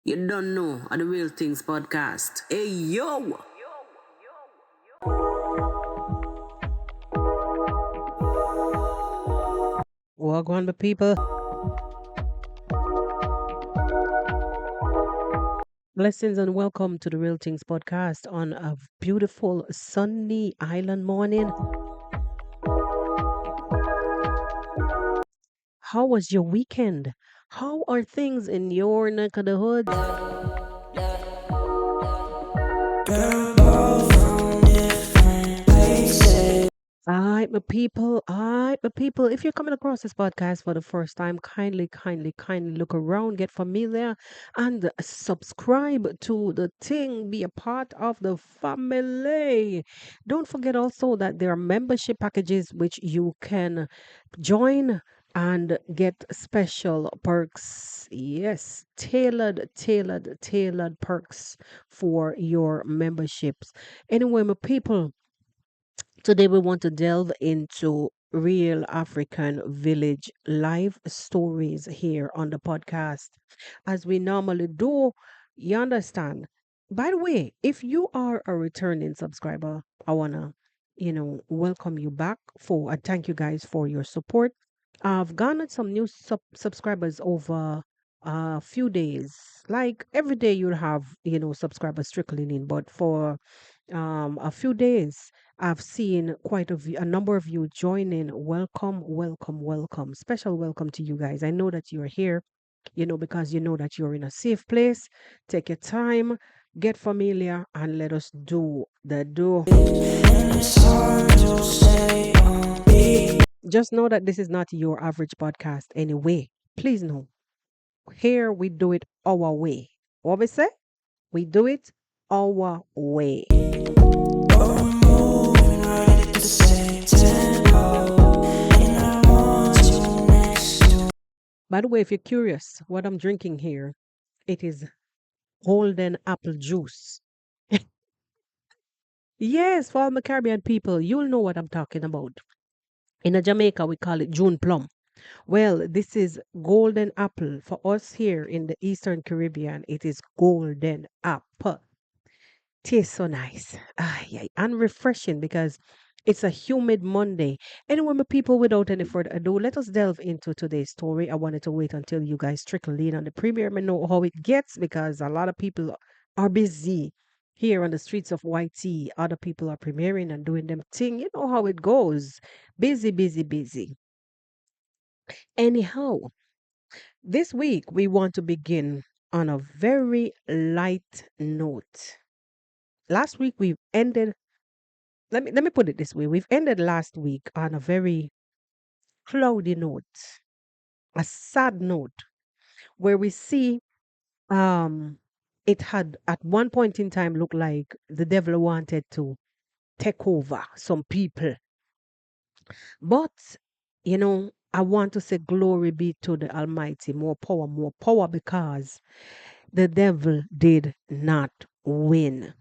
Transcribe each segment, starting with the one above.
You don't know are the Real Things podcast. Hey yo! Welcome, the people. Blessings and welcome to the Real Things podcast on a beautiful sunny island morning. How was your weekend? How are things in your neck of the hood? All right, my people. If you're coming across this podcast for the first time, kindly look around, get familiar, and subscribe to the thing. Be a part of the family. Don't forget also that there are membership packages which you can join and get special perks. Yes, tailored perks for your memberships. Anyway, my people. Today, we want to delve into real African village life stories here on the podcast. As we normally do, you understand. By the way, if you are a returning subscriber, I want to, welcome you back for and thank you guys for your support. I've garnered some new subscribers over a few days. Like every day, you'll have, subscribers trickling in, but for a few days, I've seen a number of you join in. Welcome, welcome, welcome. Special welcome to you guys. I know that you're here, because you know that you're in a safe place. Take your time, get familiar, and let us do the do. Just know that this is not your average podcast anyway. Please know. Here we do it our way. What we say? We do it our way. By the way, if you're curious what I'm drinking here, it is golden apple juice. Yes, for all my Caribbean people, you'll know what I'm talking about. In Jamaica, we call it June plum. Well, this is golden apple. For us here in the Eastern Caribbean, it is golden apple. Tastes so nice. Ah, yeah, and refreshing because it's a humid Monday. Anyway, my people, without any further ado, let us delve into today's story. I wanted to wait until you guys trickle in on the premiere and know how it gets because a lot of people are busy here on the streets of YT. Other people are premiering and doing them thing. You know how it goes. Busy, busy, busy. Anyhow, this week we want to begin on a very light note. Last week we've ended let me put it this way. We've ended last week on a very cloudy note, a sad note, where we see um it had at one point in time looked like the devil wanted to take over some people. But I want to say glory be to the Almighty, more power because the devil did not win.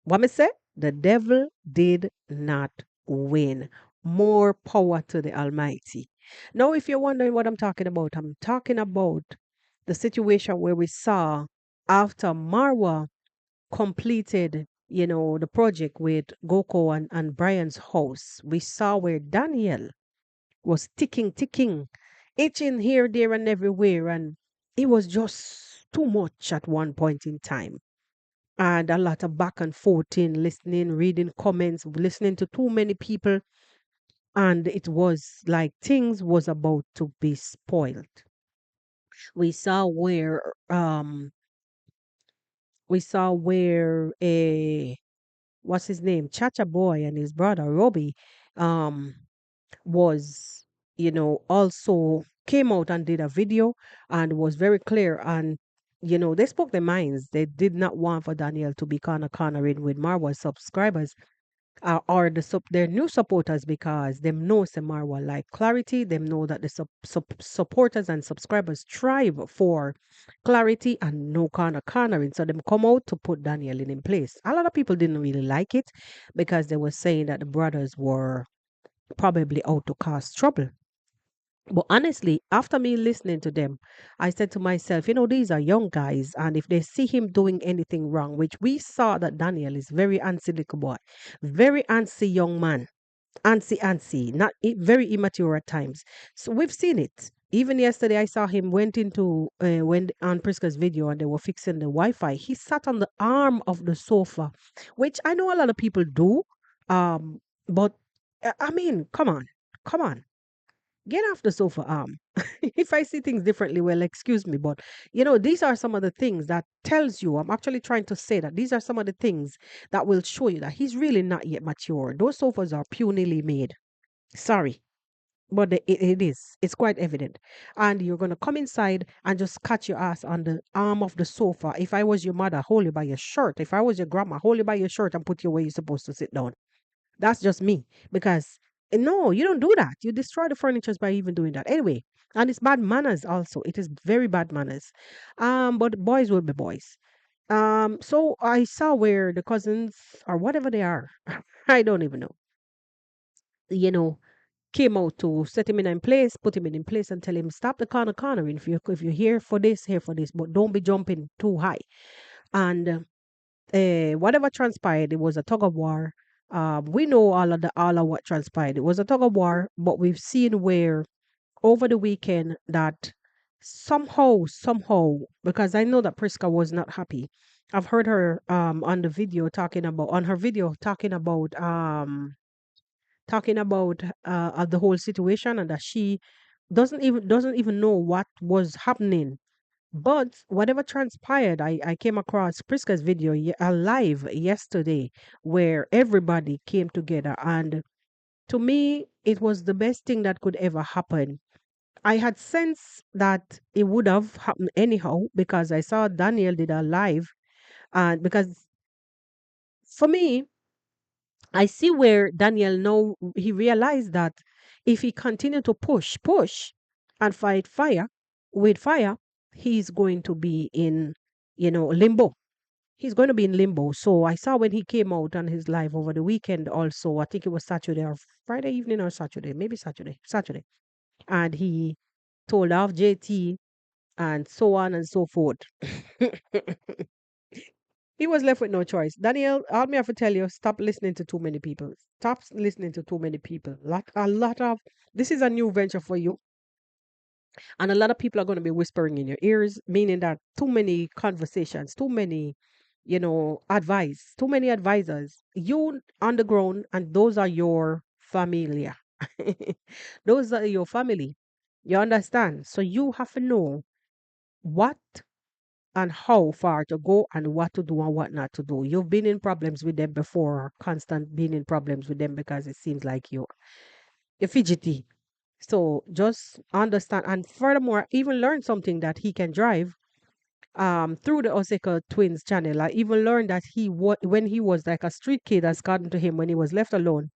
What me say? The devil did not win. More power to the Almighty. Now, if you're wondering what I'm talking about the situation where we saw after Marwa completed, the project with Goko and Brian's house, we saw where Daniel was ticking, itching here, there, and everywhere. And it was just too much at one point in time and a lot of back and forth in listening, reading comments, listening to too many people, and it was like things was about to be spoiled. We saw where a what's his name, Chacha Boy and his brother Robbie um was also came out and did a video and was very clear and they spoke their minds. They did not want for Daniel to be cornering with Marwa's subscribers or their new supporters because them know Marwa like clarity. Them know that the supporters and subscribers strive for clarity and no cornering. So them come out to put Daniel in place. A lot of people didn't really like it because they were saying that the brothers were probably out to cause trouble. But honestly, after me listening to them, I said to myself, these are young guys, and if they see him doing anything wrong, which we saw that Daniel is very antsy little boy, very antsy young man, antsy, not very immature at times. So we've seen it. Even yesterday, I saw him went on Priska's video and they were fixing the Wi-Fi. He sat on the arm of the sofa, which I know a lot of people do. But I mean, come on, get off the sofa arm. If I see things differently, well, excuse me, but these are some of the things that tells you. I'm actually trying to say that these are some of the things that will show you that he's really not yet mature. Those sofas are punily made. Sorry. But it is. It's quite evident. And you're going to come inside and just catch your ass on the arm of the sofa. If I was your mother, hold you by your shirt. If I was your grandma, hold you by your shirt and put you where you're supposed to sit down. That's just me. Because no, you don't do that. You destroy the furniture by even doing that. Anyway, and it's bad manners also. It is very bad manners. But boys will be boys. So I saw where the cousins or whatever they are, I don't even know, you know, came out to set him in place, put him in place and tell him stop the cornering. If you're here for this, but don't be jumping too high. And whatever transpired, it was a tug of war. We know all of what transpired. It was a tug of war, but we've seen where over the weekend that somehow, because I know that Priska was not happy. I've heard her on the video talking about on her video talking about the whole situation and that she doesn't even know what was happening. But whatever transpired, I came across Priska's video live yesterday where everybody came together. And to me, it was the best thing that could ever happen. I had sensed that it would have happened anyhow because I saw Daniel did a live. And because for me, I see where Daniel now he realized that if he continued to push, and fight fire with fire, he's going to be in, limbo. He's going to be in limbo. So I saw when he came out on his live over the weekend also, I think it was Saturday or Friday evening or Saturday, maybe Saturday. And he told off JT and so on and so forth. He was left with no choice. Daniel, all me have to tell you, stop listening to too many people. Stop listening to too many people. A lot of this is a new venture for you, and a lot of people are going to be whispering in your ears, meaning that too many conversations, too many, advice, too many advisors. You on the ground, and those are your familia. Those are your family. You understand? So you have to know what and how far to go and what to do and what not to do. You've been in problems with them before, constant being in problems with them because it seems like you're fidgety. So just understand and furthermore, even learn something that he can drive through the Osaka Twins channel. I even learned that when he was like a street kid as gotten to him when he was left alone,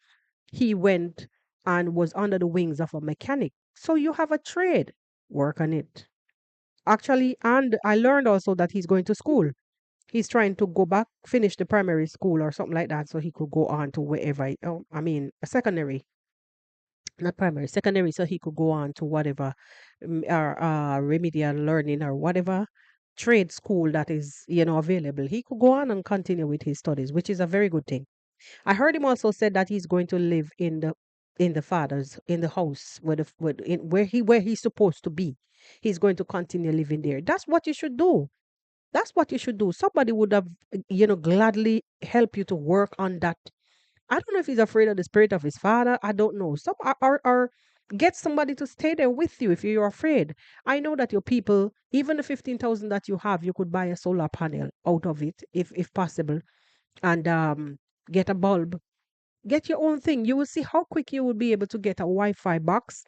he went and was under the wings of a mechanic. So you have a trade, work on it. Actually, and I learned also that he's going to school. He's trying to go back, finish the primary school or something like that, so he could go on to wherever. I mean, a secondary, not primary, secondary, so he could go on to whatever, or remedial learning or whatever trade school that is, available. He could go on and continue with his studies, which is a very good thing. I heard him also said that he's going to live in the father's in the house where he's supposed to be. He's going to continue living there. That's what you should do. That's what you should do. Somebody would have, gladly help you to work on that. I don't know if he's afraid of the spirit of his father. I don't know. Some are get somebody to stay there with you if you're afraid. I know that your people, even the 15,000 that you have, you could buy a solar panel out of it if possible, and get a bulb. Get your own thing. You will see how quick you will be able to get a Wi-Fi box.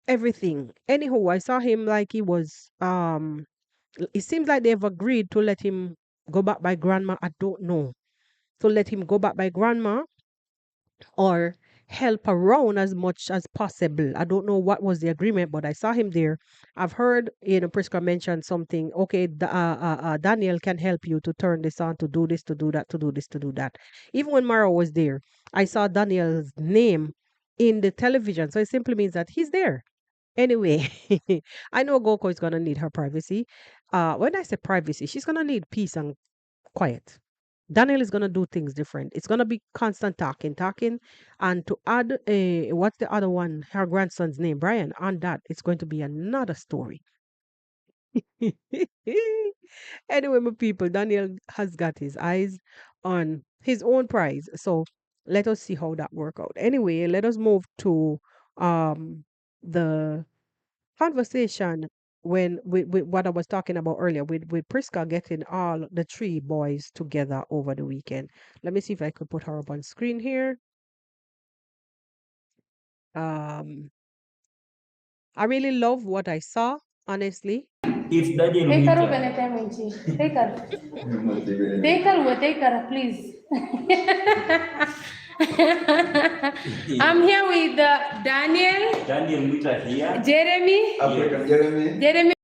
Everything. Anyhow, I saw him like he was it seems like they've agreed to let him go back by grandma. I don't know. To let him go back by grandma or help around as much as possible. I don't know what was the agreement, but I saw him there. I've heard, Priska mentioned something. Okay, Daniel can help you to turn this on, to do this, to do that, to do this, to do that. Even when Marwa was there, I saw Daniel's name in the television. So it simply means that he's there. Anyway, I know Goko is gonna need her privacy. When I say privacy, she's gonna need peace and quiet. Daniel is gonna do things different. It's gonna be constant talking, and to add a what's the other one? Her grandson's name, Brian. On that, it's going to be another story. Anyway, my people, Daniel has got his eyes on his own prize. So let us see how that work out. Anyway, let us move to the conversation when with what I was talking about earlier with Priska getting all the three boys together over the weekend. Let me see if I could put her up on screen here. Um, I really love what I saw, honestly. If Daniel Take her Wita, over anytime when she. Take her. Take her, please. I'm here with Daniel, Daniel Wita here. Jeremy. African Jeremy. Jeremy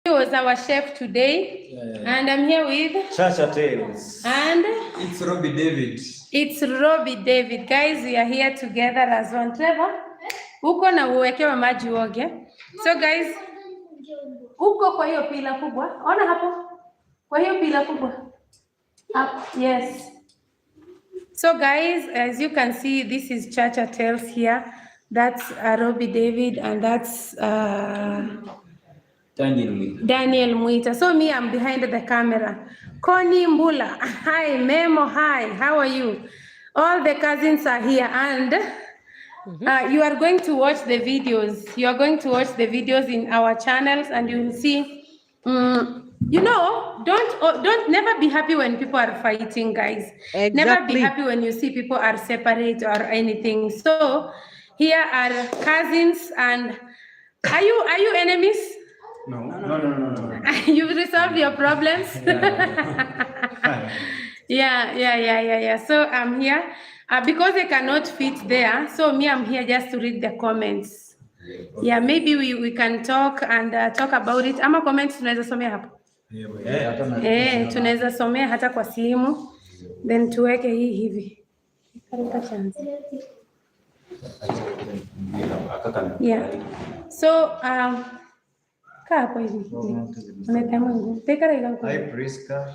was our chef today. And I'm here with Chassed Tales. and It's Robbie David. it's Robbie David. Guys, we are here together as one. Trevor, uko na uwekewe maji uoge. So guys, uko kwa hiyo pila kubwa. Ona hapo. Kwa hiyo pila kubwa. Up, yes. So guys, as you can see, this is Chacha Tales here. That's Robbie David and that's Daniel Wita. Daniel Muita. So me, I'm behind the camera. Connie Mbula. Hi, Memo. Hi, how are you? All the cousins are here and you are going to watch the videos. You are going to watch the videos in our channels and you will see. Don't never be happy when people are fighting, guys. Never be Exactly. happy when you see people are separate or anything. So here are cousins and are you enemies? No. You've resolved your problems? Yeah. So I'm here because I cannot fit there. So me, I'm here just to read the comments. Yeah, maybe we can talk and talk about it. Ama comments tunaweza somea hapo. Tunaweza somea hata kwa simu. Then tuweke hii hivi. Karibu chance. Yeah. So kaa hapo hivi. Unatemwa nguvu. Teka ile nguvu. Hi Priska.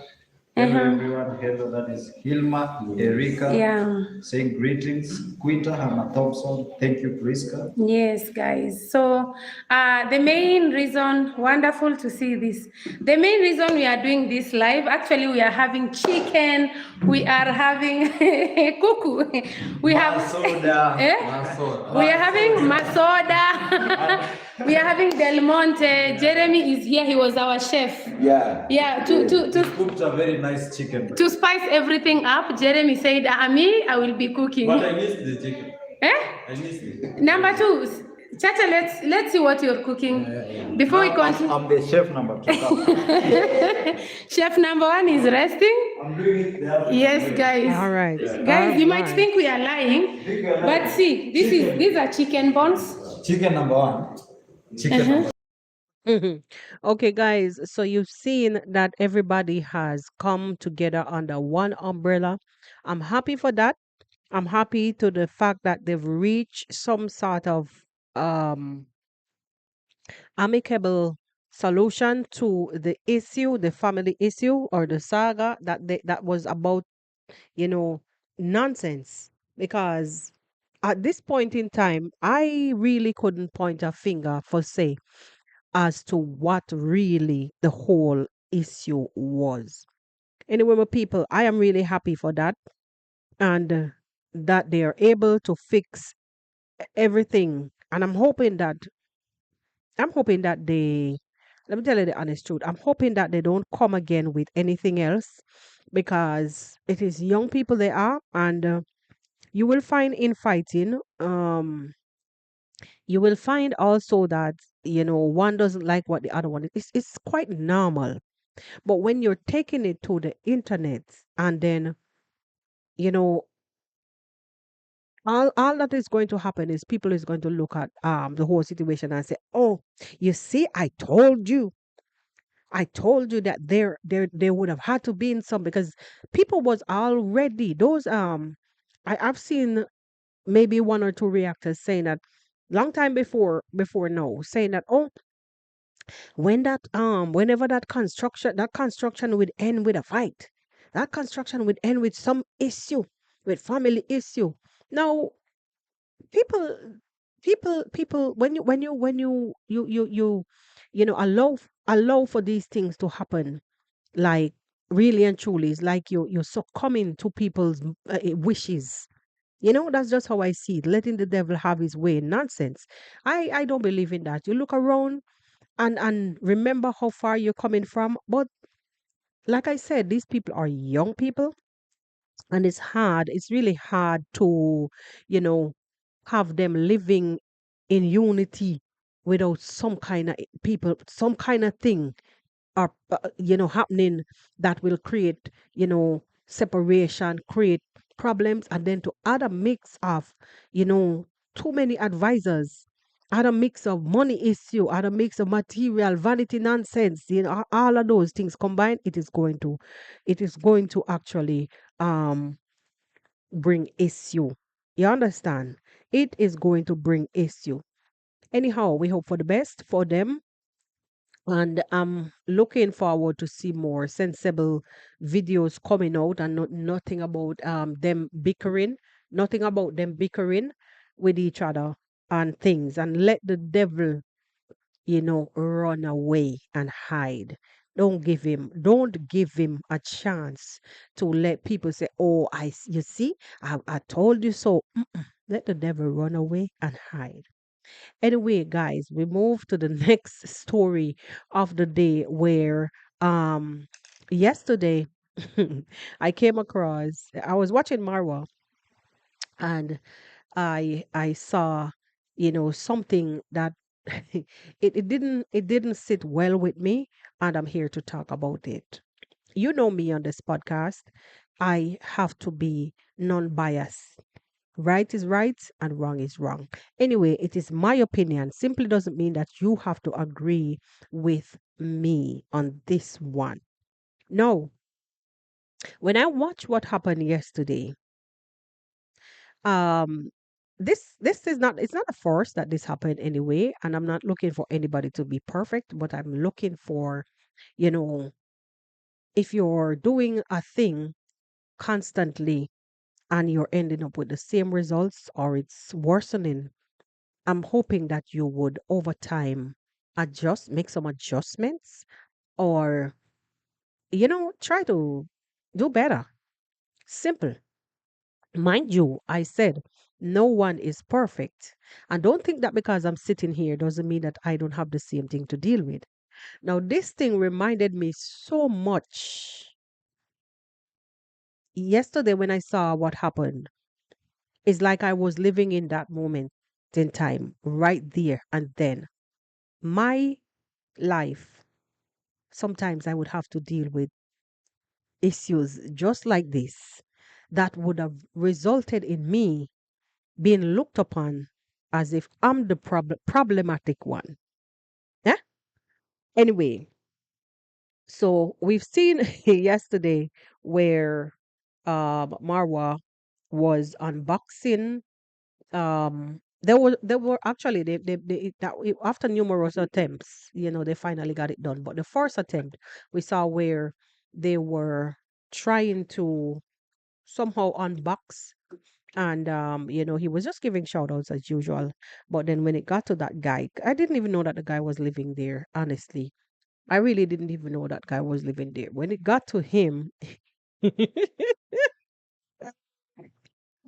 Hello everyone. Hello, that is Hilma, Erika. Yeah. Saying greetings. Quinta Hannah Thompson. Thank you, Priska. Yes, guys. So the main reason, wonderful to see this. The main reason we are doing this live, actually we are having chicken, we are having kuku, we have Masoda. we are having masoda, we are having Del Monte. Jeremy is here, he was our chef. Yeah, to Cooked a very nice chicken. to spice everything up. Jeremy said, me, I will be cooking. But I missed the chicken. I missed it. Number two, Chacha, let's see what you're cooking. Before we continue. I'm the chef number 2. Chef number 1 is resting. I'm doing it the African Yes, way. guys. All right. Guys, you All might right. think we are lying, but see, these are chicken bones. Chicken number 1. Chicken number Okay, guys. So you've seen that everybody has come together under one umbrella. I'm happy for that. I'm happy to the fact that they've reached some sort of amicable solution to the issue, the family issue or the saga that was about, nonsense. Because at this point in time, I really couldn't point a finger for say as to what really the whole issue was. Anyway, my people, I am really happy for that and that they are able to fix everything. And I'm hoping that they, let me tell you the honest truth, I'm hoping that they don't come again with anything else because it is young people they are and you will find infighting. You will find also that, one doesn't like what the other one is. It's quite normal. But when you're taking it to the internet and then, you know, all that is going to happen is people is going to look at the whole situation and say, "Oh, you see, I told you. I told you that there would have had to be in some because people was already those I've seen maybe one or two reactors saying that long time before now, saying that, oh, whenever that construction would end with a fight, that construction would end with some issue, with family issue. Now, people people when you allow for these things to happen, like, really and truly, it's like you're succumbing to people's wishes. That's just how I see it. Letting the devil have his way. Nonsense. I don't believe in that. You look around and remember how far you're coming from. But like I said, these people are young people, and it's really hard to, you know, have them living in unity without some kind of people, some kind of thing are happening that will create, separation, create problems. And then to add a mix of, too many advisors, add a mix of money issue, add a mix of material vanity nonsense, all of those things combined, it is going to actually bring issue. You understand? It is going to bring issue. Anyhow, we hope for the best for them, and I'm looking forward to see more sensible videos coming out, and nothing about them bickering with each other and things, and let the devil, run away and hide. Don't give him a chance to let people say, oh, you see, I told you so. Let the devil run away and hide. Anyway, guys, we move to the next story of the day, where yesterday I was watching Marwa, and I saw, something that it didn't sit well with me, and I'm here to talk about it. You know me on this podcast. I have to be non-biased. Right is right and wrong is wrong. Anyway, it is my opinion. Simply doesn't mean that you have to agree with me on this one. No. When I watched what happened yesterday, um this is not, it's not a force that this happened anyway, and I'm not looking for anybody to be perfect, but I'm looking for, you know, if you're doing a thing constantly and you're ending up with the same results, or it's worsening, I'm hoping that you would over time make some adjustments, or, try to do better. Simple. Mind you, I said no one is perfect. And don't think that because I'm sitting here doesn't mean that I don't have the same thing to deal with. Now, this thing reminded me so much yesterday when I saw what happened. It's like I was living in that moment in time, right there and then. My life, sometimes I would have to deal with issues just like this that would have resulted in me being looked upon as if I'm the problematic one. Yeah. Anyway, so we've seen yesterday where Marwa was unboxing. There were actually after numerous attempts, they finally got it done. But the first attempt we saw where they were trying to somehow unbox, and he was just giving shout outs as usual. But then when it got to that guy, I didn't even know that the guy was living there. Honestly, I really didn't even know that guy was living there. When it got to him,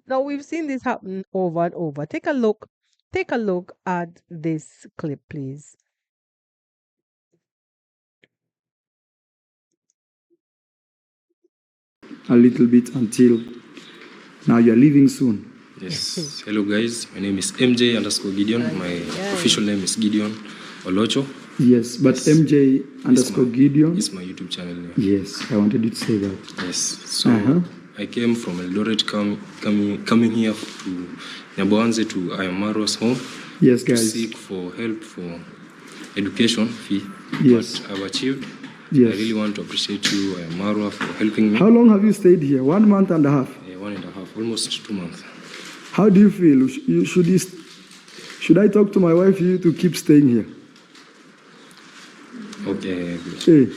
now we've seen this happen over and over. Take a look. Take a look at this clip, please. A little bit until now you're leaving soon. Yes. Hello guys, my name is MJ underscore Gideon. My official name is Gideon Olocho. Yes, but yes. MJ underscore Gideon. It's my YouTube channel name. Yes, I wanted you to say that. Yes. So I came from Eldoret, coming here to Nyaboanze to Iammarwa's home. Yes, guys. To seek for help for education fee. Yes. What I've achieved. Yes. I really want to appreciate you, Marwa, for helping me. How long have you stayed here? 1 month and a half? 1.5, almost 2 months. How do you feel? Should Should I talk to my wife for you to keep staying here? Okay. Hey.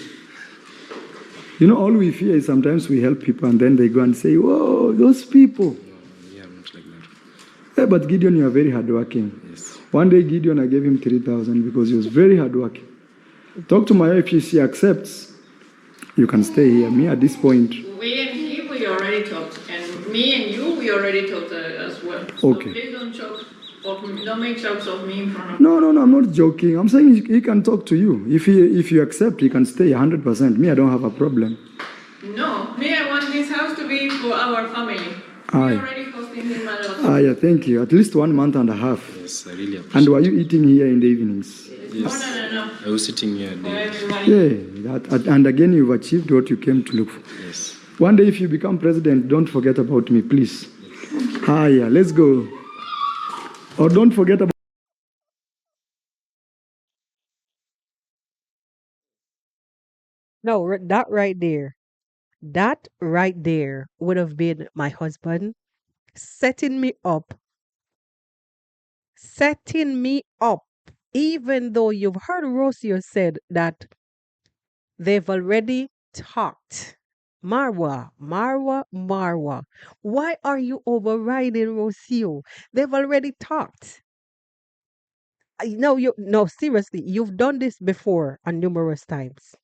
You know, all we fear is sometimes we help people and then they go and say, whoa, those people. Yeah, not like that. Yeah, but Gideon, you are very hardworking. Yes. One day, Gideon, I gave him 3,000 because he was very hardworking. Talk to my wife, if she accepts, you can stay here. Me, at this point. We and he, we already talked. And me and you, we already talked as well. So Okay. please don't don't make jokes of me in front of No, I'm not joking. I'm saying he can talk to you. If you accept, he can stay 100%. Me, I don't have a problem. No, me, I want this house to be for our family. Aye. We already hosting him a lot. Yeah, thank you. At least 1 month and a half. Yes, I really appreciate And were you eating here in the evenings? Yes. No. I was sitting here. For Day. everybody. Yeah, and again, you've achieved what you came to look for. Yes. One day, if you become president, don't forget about me, please. Yeah, let's go. Or don't forget about. No, that right there. That right there would have been my husband setting me up. Setting me up. Even though you've heard Rocio said that they've already talked. Marwa. Why are you overriding Rocio? They've already talked. No, seriously, you've done this before on numerous times,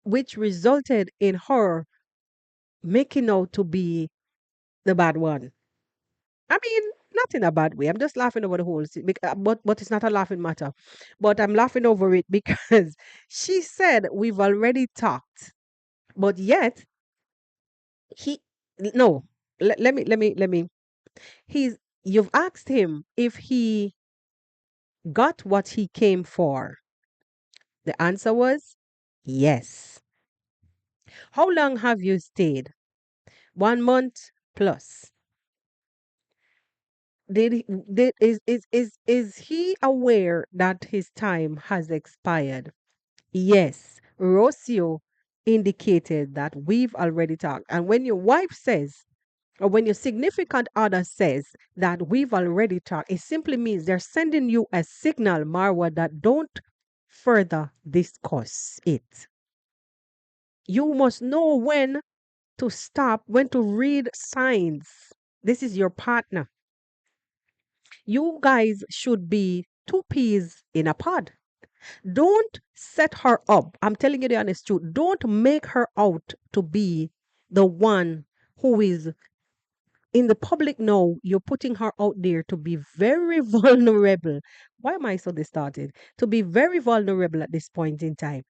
which resulted in her making out to be the bad one. I mean, not in a bad way. I'm just laughing over the whole but it's not a laughing matter. But I'm laughing over it because she said we've already talked, but yet he no. Let me. You've asked him if he got what he came for. The answer was yes. How long have you stayed? 1 month plus. Is he aware that his time has expired? Yes. Rocio indicated that we've already talked. And when your wife says, or when your significant other says that we've already talked, it simply means they're sending you a signal, Marwa, that don't further discuss it. You must know when to stop, when to read signs. This is your partner. You guys should be two peas in a pod. Don't set her up. I'm telling you the honest truth. Don't make her out to be the one who is in the public now. You're putting her out there to be very vulnerable. Why am I so distorted? To be very vulnerable at this point in time.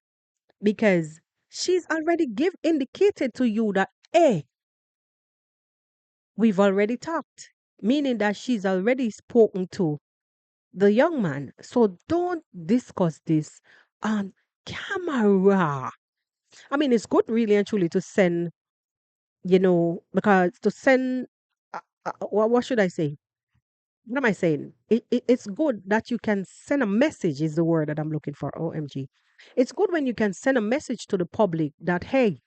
Because she's already indicated to you that, hey, we've already talked. Meaning that she's already spoken to the young man. So don't discuss this on camera. I mean, it's good, really and truly, to send, because to send, what should I say? What am I saying? It's good that you can send a message, is the word that I'm looking for. OMG. It's good when you can send a message to the public that, hey,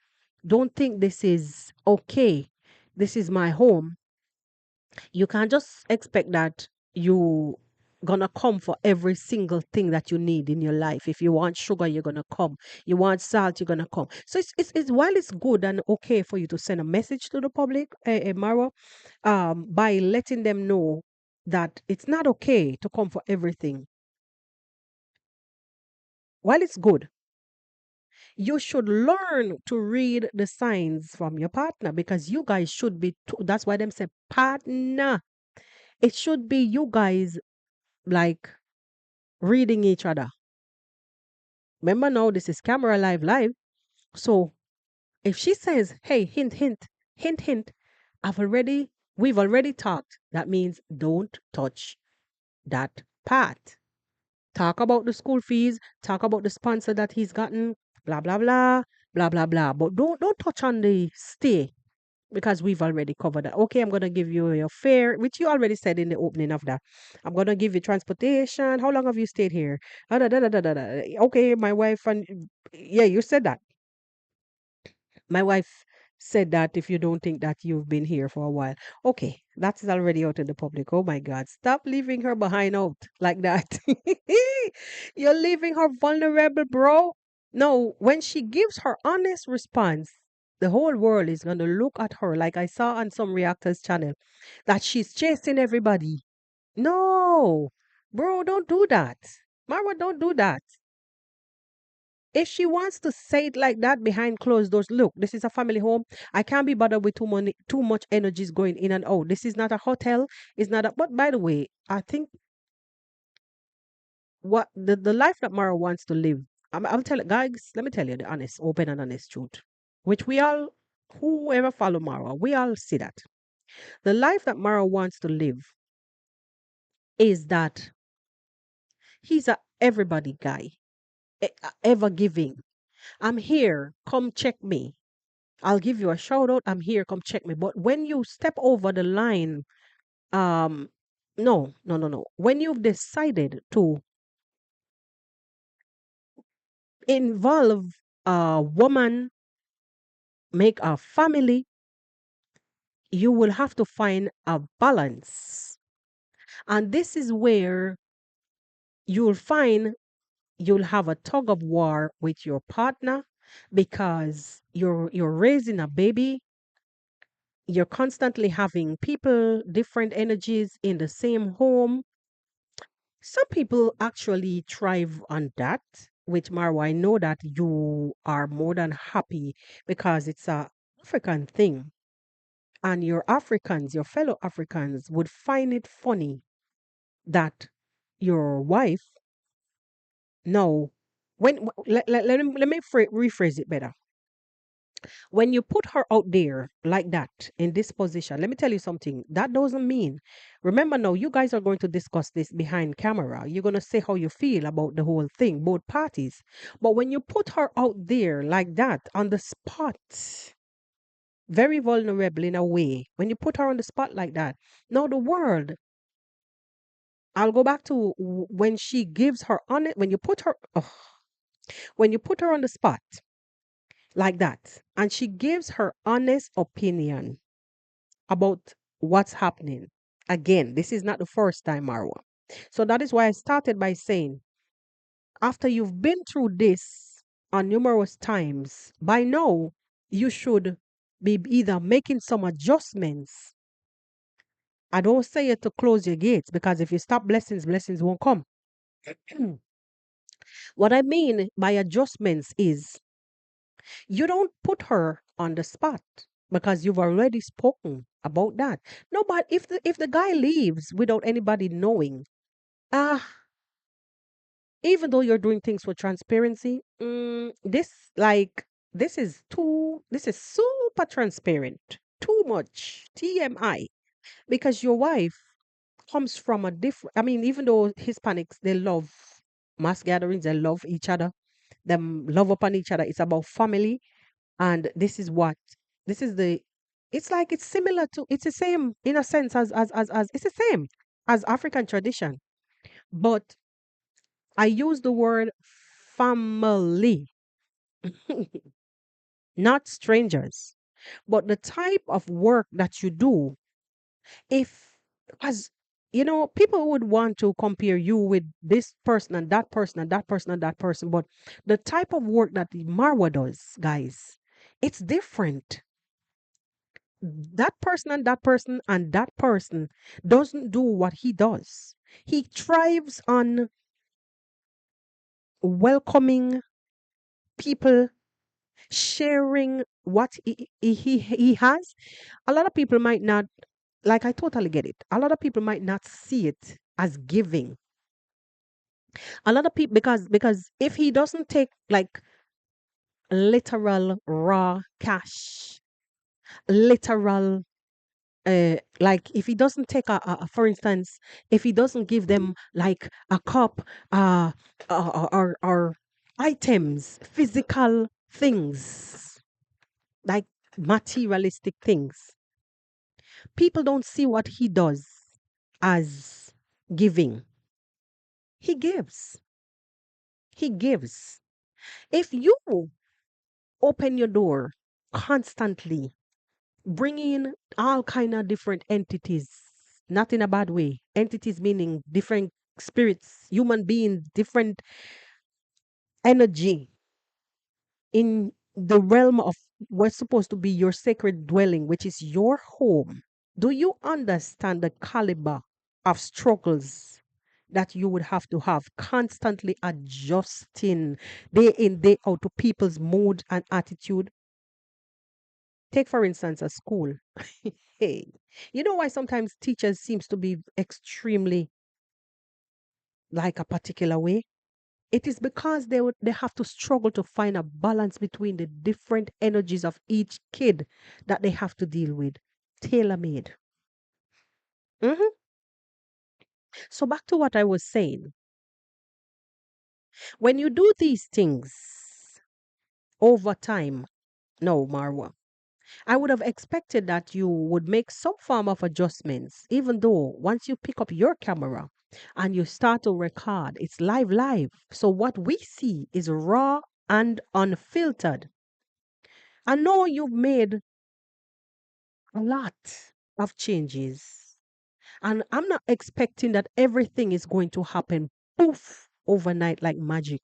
don't think this is okay. This is my home. You can't just expect that you gonna come for every single thing that you need in your life. If you want sugar, you're gonna come. You want salt, you're gonna come. So it's while it's good and okay for you to send a message to the public, Marwa, by letting them know that it's not okay to come for everything. While it's good, you should learn to read the signs from your partner because you guys should be. That's why them say partner. It should be you guys like reading each other. Remember now, this is camera live. So if she says, hey, hint, hint, hint, hint, we've already talked, that means don't touch that part. Talk about the school fees, talk about the sponsor that he's gotten, blah, blah, blah, blah, blah, blah. But don't touch on the stay because we've already covered that. Okay, I'm going to give you your fare, which you already said in the opening of that. I'm going to give you transportation. How long have you stayed here? Okay, my wife, and yeah, you said that. My wife said that if you don't think that you've been here for a while. Okay, that is already out in the public. Oh my God. Stop leaving her behind out like that. You're leaving her vulnerable, bro. No, when she gives her honest response, the whole world is going to look at her like I saw on some reactors channel that she's chasing everybody. No, bro, don't do that. Marwa, don't do that. If she wants to say it like that behind closed doors, look, this is a family home. I can't be bothered with too much energies going in and out. This is not a hotel. It's not a. But by the way, I think what the life that Mara wants to live. I'll tell you, guys. Let me tell you the honest, open and honest truth, which we all, whoever follow Mara, we all see that the life that Mara wants to live is that he's a everybody guy, ever giving. I'm here. Come check me. I'll give you a shout out. I'm here. Come check me. But when you step over the line, um, no, no, no, no. When you've decided to involve a woman, make a family, you will have to find a balance. And this is where you'll find you'll have a tug of war with your partner because you're raising a baby. You're constantly having people, different energies in the same home. Some people actually thrive on that, which Marwa, I know that you are more than happy because it's a African thing. And your Africans, your fellow Africans would find it funny that your wife, no, let me rephrase it better. When you put her out there like that in this position, let me tell you something. That doesn't mean, remember now, you guys are going to discuss this behind camera. You're going to say how you feel about the whole thing, both parties. But when you put her out there like that on the spot, very vulnerable in a way, when you put her on the spot like that, now the world, I'll go back to when she gives her on it, when you put her, when you put her on the spot like that, and she gives her honest opinion about what's happening. Again, this is not the first time, Marwa. So that is why I started by saying, after you've been through this on numerous times, by now you should be either making some adjustments. I don't say it to close your gates because if you stop blessings, blessings won't come. What I mean by adjustments is you don't put her on the spot because you've already spoken about that. No, but if the guy leaves without anybody knowing, ah, even though you're doing things for transparency, this is super transparent, too much TMI, because your wife comes from a different. I mean, even though Hispanics they love mass gatherings, they love each other, them love upon each other. It's about family, and this is the it's like it's similar to it's the same in a sense as it's the same as African tradition, but I use the word family, not strangers. But the type of work that you do, if as you know, people would want to compare you with this person and that person and that person and that person, but the type of work that Marwa does, guys, it's different. That person and that person and that person doesn't do what he does. He thrives on welcoming people, sharing what he has. A lot of people might not, like, I totally get it. A lot of people might not see it as giving. A lot of people, because if he doesn't take like literal raw cash, literal like if he doesn't take for instance, if he doesn't give them like a cup or items, physical things, like materialistic things, people don't see what he does as giving. He gives. He gives. If you open your door constantly bringing all kind of different entities, not in a bad way. Entities meaning different spirits, human beings, different energy in the realm of what's supposed to be your sacred dwelling, which is your home. Do you understand the caliber of struggles that you would have to have constantly adjusting day in, day out to people's mood and attitude? Take, for instance, a school. Hey, you know why sometimes teachers seems to be extremely like a particular way? It is because they have to struggle to find a balance between the different energies of each kid that they have to deal with. Tailor made. So back to what I was saying. When you do these things over time, no, Marwa, I would have expected that you would make some form of adjustments, even though once you pick up your camera and you start to record, it's live. So what we see is raw and unfiltered. I know you've made a lot of changes, and I'm not expecting that everything is going to happen poof overnight like magic.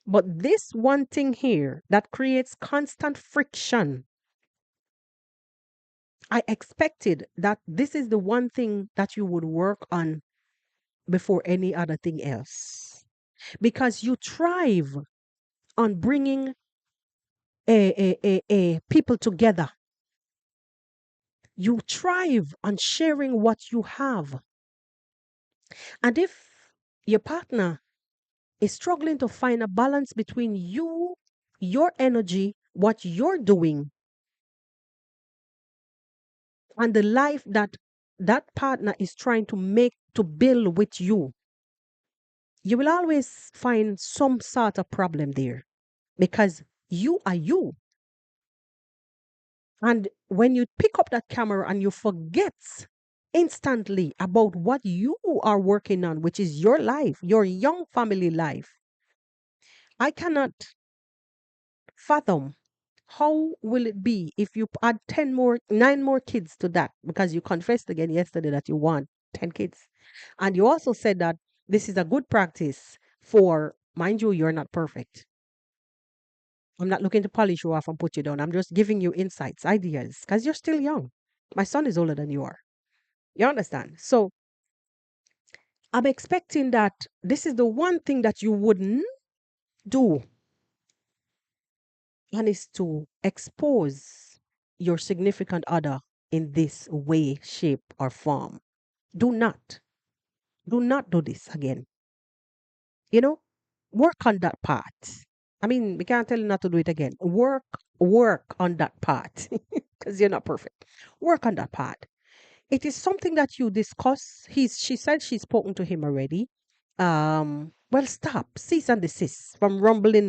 But this one thing here that creates constant friction, I expected that this is the one thing that you would work on before any other thing else. Because you thrive on bringing people together. You thrive on sharing what you have. And if your partner is struggling to find a balance between you, your energy, what you're doing, and the life that that partner is trying to make to build with you, you will always find some sort of problem there because you are you. And when you pick up that camera and you forget instantly about what you are working on, which is your life, your young family life, I cannot fathom how will it be if you add 9 more kids to that, because you confessed again yesterday that you want 10 kids. And you also said that this is a good practice for, mind you, you're not perfect. I'm not looking to polish you off and put you down. I'm just giving you insights, ideas, because you're still young. My son is older than you are. You understand? So I'm expecting that this is the one thing that you wouldn't do, and is to expose your significant other in this way, shape, or form. Do not. Do not do this again. You know, work on that part. I mean, we can't tell you not to do it again. Work on that part because you're not perfect. Work on that part. It is something that you discuss. She said she's spoken to him already. Well, stop, cease and desist from rumbling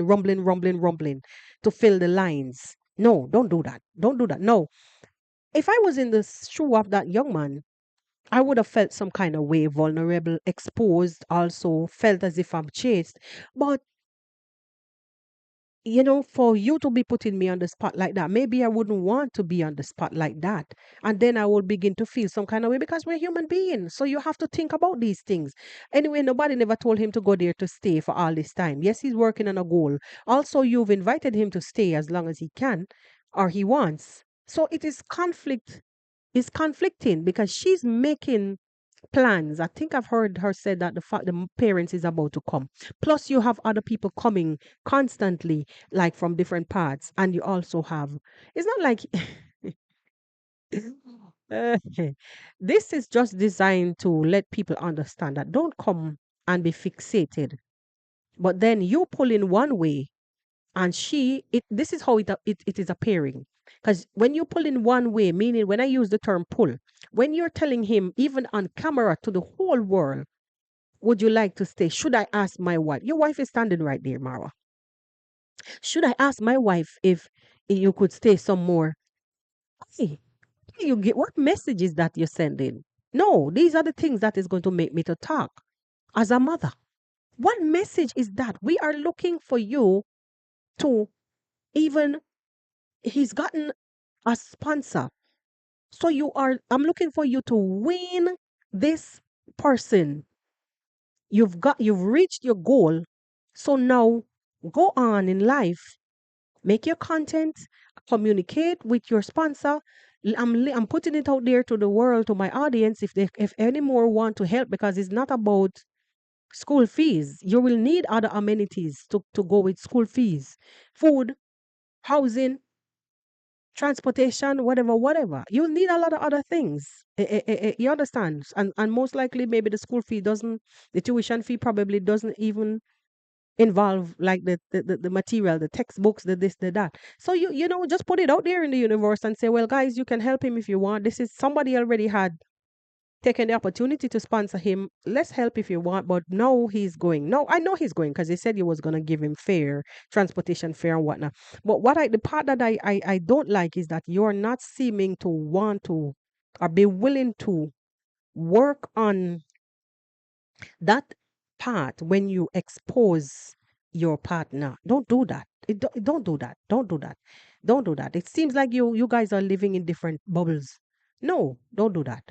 to fill the lines. No, don't do that. Don't do that. No. If I was in the shoe of that young man, I would have felt some kind of way, vulnerable, exposed, also felt as if I'm chased. But for you to be putting me on the spot like that, maybe I wouldn't want to be on the spot like that. And then I will begin to feel some kind of way because we're human beings. So you have to think about these things. Anyway, nobody never told him to go there to stay for all this time. Yes, he's working on a goal. Also, you've invited him to stay as long as he can or he wants. So it is conflicting because she's making plans. I think I've heard her say that the parents is about to come. Plus, you have other people coming constantly, like from different parts, and you also have. It's not like uh, this is just designed to let people understand that don't come and be fixated. But then you pull in one way, and this is how it is appearing. Because when you pull in one way, meaning when I use the term pull, when you're telling him even on camera to the whole world, would you like to stay? Should I ask my wife? Your wife is standing right there, Marwa. Should I ask my wife if you could stay some more? Hey, you get what message is that you're sending? No, these are the things that is going to make me to talk as a mother. What message is that? We are looking for you to even he's gotten a sponsor. So I'm looking for you to win this person. You've reached your goal. So now go on in life, make your content, communicate with your sponsor. I'm putting it out there to the world, to my audience, if any more want to help, because it's not about school fees. You will need other amenities to go with school fees, food, housing, transportation, whatever, whatever. You'll need a lot of other things. You understand? And most likely, maybe the tuition fee probably doesn't even involve like the material, the textbooks, the this, the that. So just put it out there in the universe and say, well, guys, you can help him if you want. This is somebody already had taken the opportunity to sponsor him. Let's help if you want, but no, he's going. No, I know he's going because he said he was gonna give him fare, transportation fare and whatnot. But the part that I don't like is that you're not seeming to want to or be willing to work on that part when you expose your partner. Don't do that. Don't do that. Don't do that. Don't do that. It seems like you guys are living in different bubbles. No, don't do that.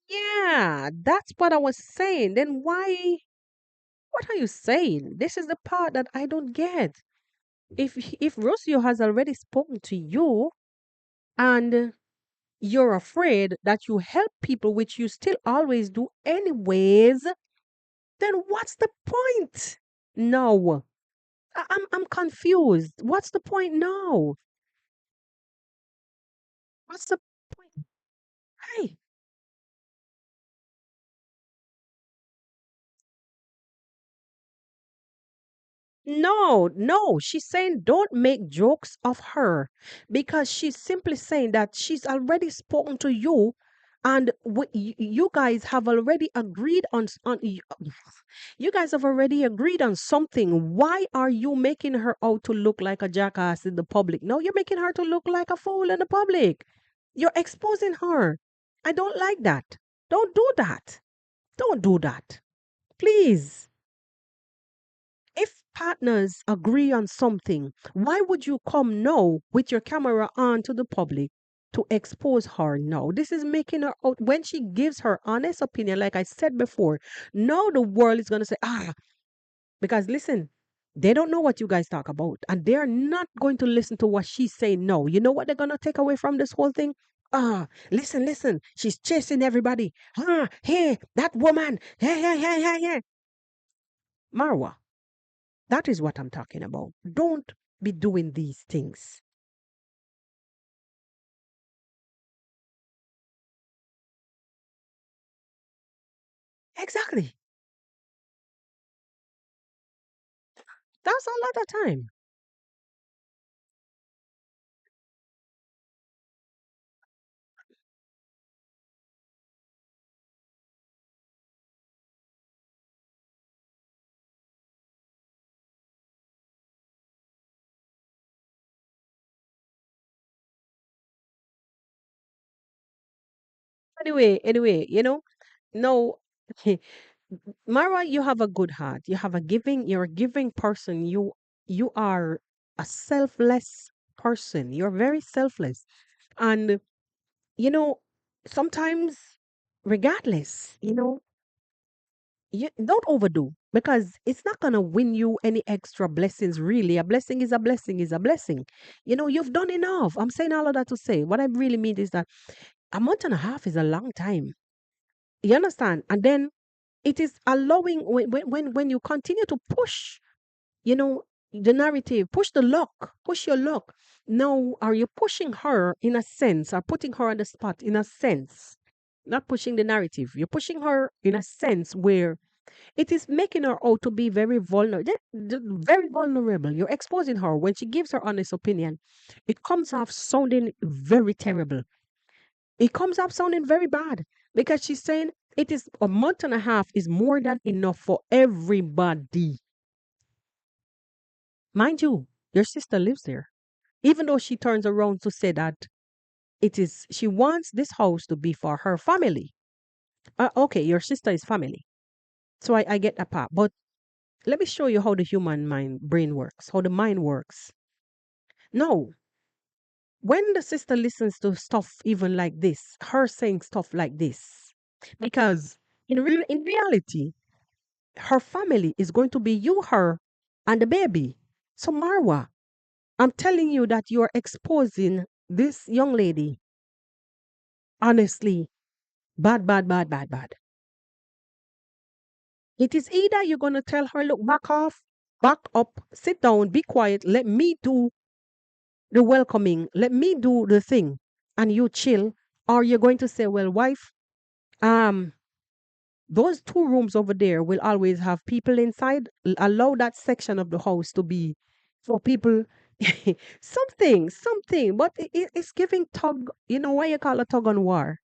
Yeah, that's what I was saying. Then what are you saying? This is the part that I don't get. If Rocio has already spoken to you and you're afraid that you help people, which you still always do anyways, then what's the point? No. I'm confused. What's the point now? What's the point? Hey, no, no. She's saying don't make jokes of her because she's simply saying that she's already spoken to you and you guys have already agreed you guys have already agreed on something. Why are you making her out to look like a jackass in the public? No, you're making her to look like a fool in the public. You're exposing her. I don't like that. Don't do that. Don't do that. Please. If partners agree on something, why would you come now with your camera on to the public to expose her now? This is making her out when she gives her honest opinion, like I said before. Now the world is going to say, because listen, they don't know what you guys talk about, and they're not going to listen to what she's saying. No, you know what they're going to take away from this whole thing? Listen, she's chasing everybody. Hey, that woman. Hey. Marwa, that is what I'm talking about. Don't be doing these things. Exactly. That's a lot of time. Anyway, no, Mara, you have a good heart. You're a giving person. You are a selfless person. You're very selfless. And you know, sometimes regardless, you don't overdo because it's not gonna win you any extra blessings really. A blessing is a blessing is a blessing. You've done enough. I'm saying all of that to say what I really mean is that a month and a half is a long time. You understand? And then it is allowing when you continue to push, you know, the narrative, push the luck, push your luck. Now, are you pushing her in a sense, or putting her on the spot in a sense? Not pushing the narrative. You're pushing her in a sense where It is making her out to be very vulnerable, very vulnerable. You're exposing her when she gives her honest opinion. It comes off sounding very terrible. It comes off sounding very bad because she's saying it is a month and a half is more than enough for everybody. Mind you, your sister lives there. Even though she turns around to say that she wants this house to be for her family. Okay, your sister is family. So I get that part. But let me show you how the human brain works, how the mind works. No, when the sister listens to stuff even like this, her saying stuff like this, because in reality, her family is going to be you, her, and the baby. So Marwa, I'm telling you that you are exposing this young lady. Honestly, bad, bad, bad, bad, bad. It is either you're going to tell her, look, back off, back up, sit down, be quiet, let me do the welcoming, let me do the thing, and you chill, or you're going to say, well, wife, um, those two rooms over there will always have people inside. Allow that section of the house to be for people. something, but it's giving tug. You know why you call a tug on war?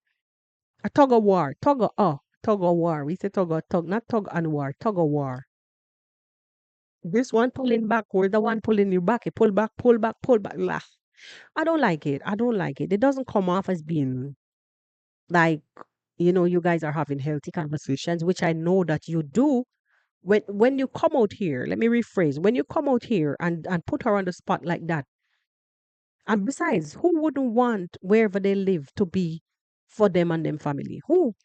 A tug of war, tug of war. We say tug of tug, not tug on war, tug of war. This one pulling backward, the one pulling you back. You pull back, pull back, pull back. Lah. I don't like it. I don't like it. It doesn't come off as being like, you guys are having healthy conversations, which I know that you do. When you come out here, let me rephrase. When you come out here and put her on the spot like that, and besides, who wouldn't want wherever they live to be for them and them family? Who?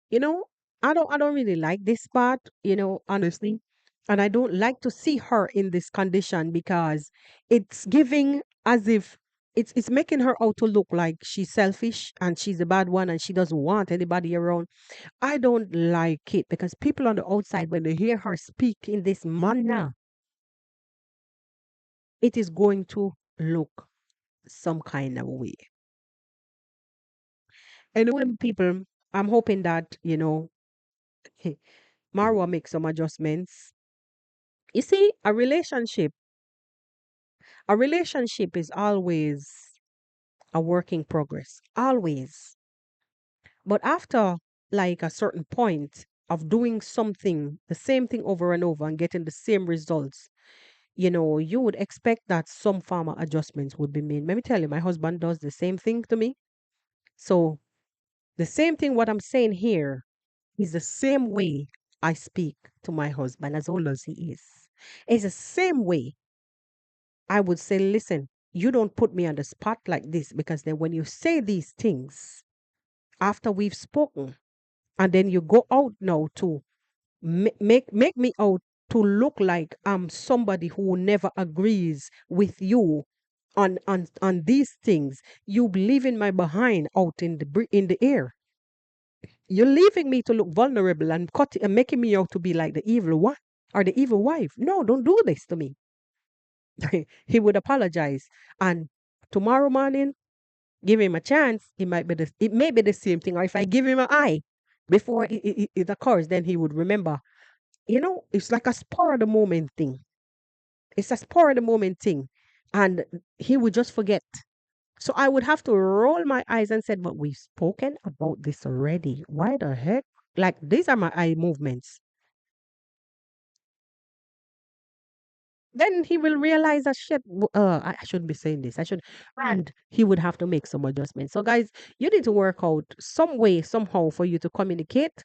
You know, I don't really like this part, honestly. And I don't like to see her in this condition because it's giving as if it's making her out to look like she's selfish and she's a bad one and she doesn't want anybody around. I don't like it because people on the outside, when they hear her speak in this manner, it is going to look some kind of way. Anyway, people, I'm hoping that, Marwa makes some adjustments. You see, a relationship is always a work in progress. Always. But after like a certain point of doing something, the same thing over and over and getting the same results, you would expect that some form of adjustments would be made. Let me tell you, my husband does the same thing to me. So the same thing, what I'm saying here is the same way I speak to my husband, as old as he is. It's the same way I would say, listen, you don't put me on the spot like this because then when you say these things after we've spoken, and then you go out now to make me out to look like I'm somebody who never agrees with you on these things. You leaving my behind out in the air. You're leaving me to look vulnerable and making me out to be like the evil one or the evil wife. No, don't do this to me. He would apologize, and tomorrow morning, give him a chance. It may be the same thing. Or if I give him an eye before it occurs, then he would remember. It's like a spur of the moment thing. It's a spur of the moment thing, and he would just forget. So I would have to roll my eyes and said, "But we've spoken about this already. Why the heck?" Like these are my eye movements. Then he will realize that shit. I shouldn't be saying this. I should, and he would have to make some adjustments. So, guys, you need to work out some way, somehow, for you to communicate,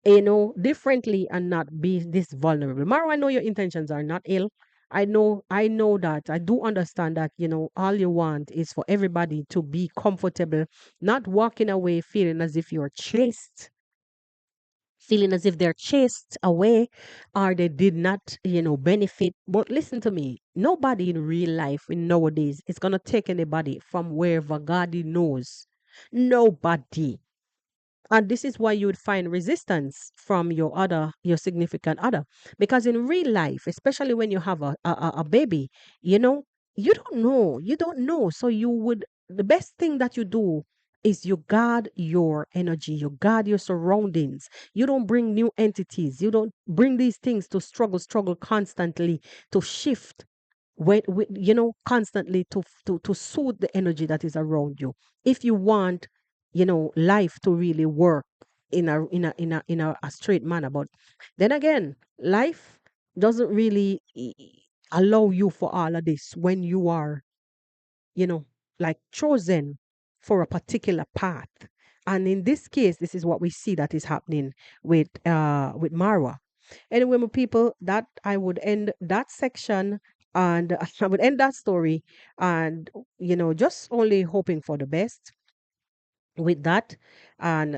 differently and not be this vulnerable. Mara, I know your intentions are not ill. I know that. I do understand that, all you want is for everybody to be comfortable, not walking away feeling as if you're chased, feeling as if they're chased away or they did not, benefit. But listen to me, nobody in real life in nowadays is going to take anybody from wherever God knows. Nobody. And this is why you would find resistance from your significant other. Because in real life, especially when you have a baby, you don't know. You don't know. So the best thing that you do is you guard your energy, you guard your surroundings. You don't bring new entities. You don't bring these things to struggle constantly, to shift constantly to soothe the energy that is around you. If you want, life to really work in a straight manner. But then again, life doesn't really allow you for all of this when you are, like chosen for a particular path. And in this case, this is what we see that is happening with Marwa. Anyway, my people, that I would end that section, and I would end that story, and just only hoping for the best with that, and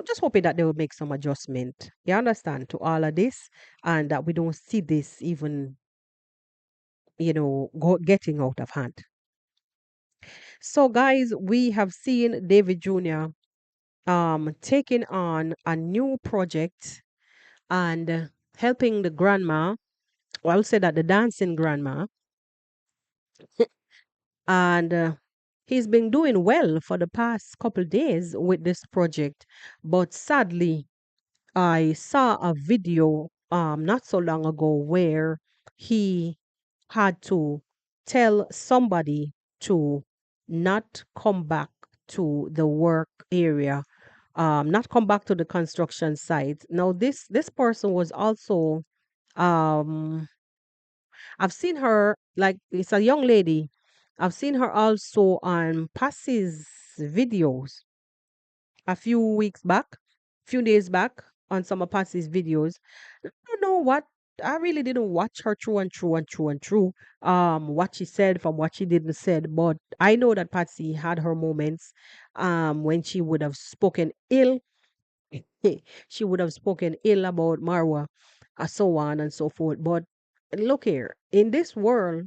just hoping that they will make some adjustment. You understand, to all of this, and that we don't see this even getting out of hand. So, guys, we have seen David Jr. Taking on a new project and helping the grandma. Well, I'll say that the dancing grandma, and he's been doing well for the past couple days with this project. But sadly, I saw a video not so long ago where he had to tell somebody to not come back to the work area, not come back to the construction site. Now this person was also, um I've seen her, like, it's a young lady. I've seen her also on Passy's videos a few days back, on some of Passy's videos. I don't know what, I really didn't watch her through and through and through and through. What she said from what she didn't said, but I know that Patsy had her moments when she would have spoken ill. She would have spoken ill about Marwa, so on and so forth. But look here, in this world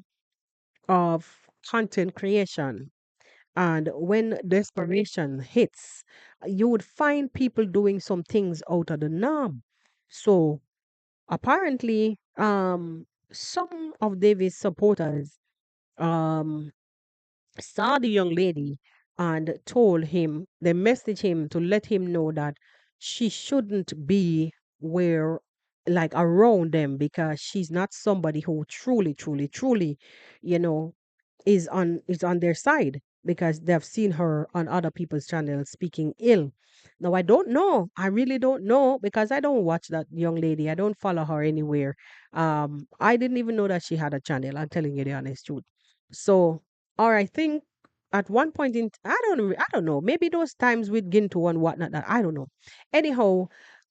of content creation, and when desperation hits, you would find people doing some things out of the norm. So apparently, some of David's supporters um saw the young lady and told him, they messaged him to let him know that she shouldn't be where, like, around them, because she's not somebody who truly, you know, is on their side, because they've seen her on other people's channels speaking ill. Now I don't know. I really don't know, because I don't watch that young lady. I don't follow her anywhere. I didn't even know that she had a channel. I'm telling you the honest truth. So, or I think at one point I don't know. Maybe those times with Ginto and whatnot. That I don't know. Anyhow,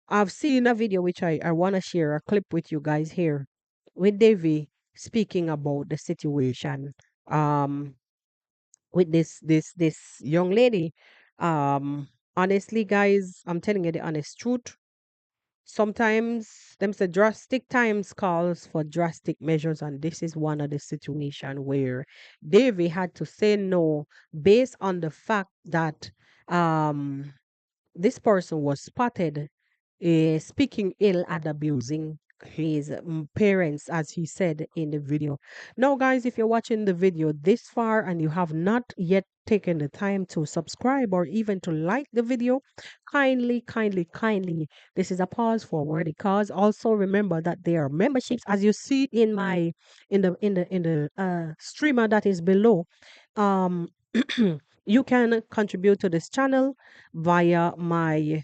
I've seen a video which I want to share a clip with you guys here, with Davy speaking about the situation um with this young lady. Honestly, guys, I'm telling you the honest truth. Sometimes them say drastic times calls for drastic measures, and this is one of the situation where Davy had to say no, based on the fact that um this person was spotted speaking ill and abusing his parents, as he said in the video. Now, guys, if you're watching the video this far and you have not yet taken the time to subscribe or even to like the video, kindly, this is a pause forward, because also remember that there are memberships, as you see in my in the streamer that is below. um you can contribute to this channel via my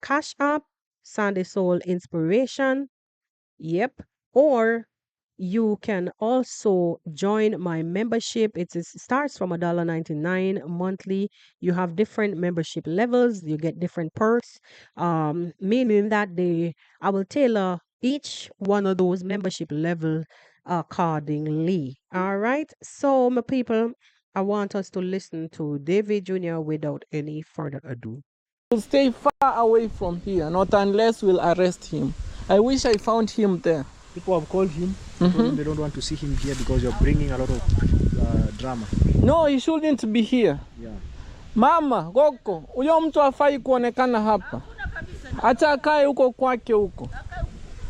Cash App, Sunday Soul Inspiration. Yep. Or you can also join my membership. It starts from $1.99 monthly. You have different membership levels. You get different perks. Meaning that I will tailor each one of those membership level accordingly. All right. So, my people, I want us to listen to David Jr. without any further ado. Stay far away from here, not unless we'll arrest him. I wish I found him there. People have called him, told him they don't want to see him here because you're bringing a lot of drama. No, he shouldn't be here. Yeah. Mama, Goko, huyo mtu hafai kuonekana hapa. Acha akae huko kwake huko.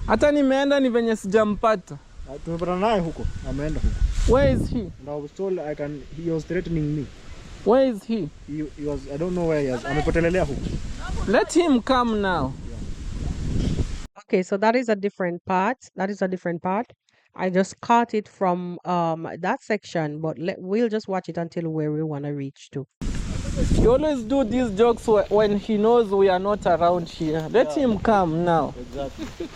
Hata nimeenda ni venye sijampata. Tumepatana naye huko, ameenda huko. Where is he? And I was told he was threatening me. Where is he? He was, I don't know where he is. Amepotelelea huku. Let him come now. Okay, so that is a different part. That is a different part. I just caught it from that section, but we'll just watch it until where we want to reach to. He always do these jokes when he knows we are not around here. Let him come now. Exactly.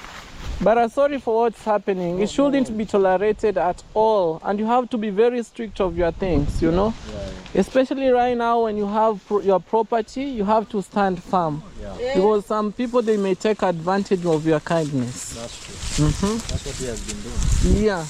But I'm sorry for what's happening. It shouldn't be tolerated at all. And you have to be very strict of your things, you know? Yeah. Especially right now when you have your property, you have to stand firm. Yeah. Because some people, they may take advantage of your kindness. That's true. That's what he has been doing. Yeah.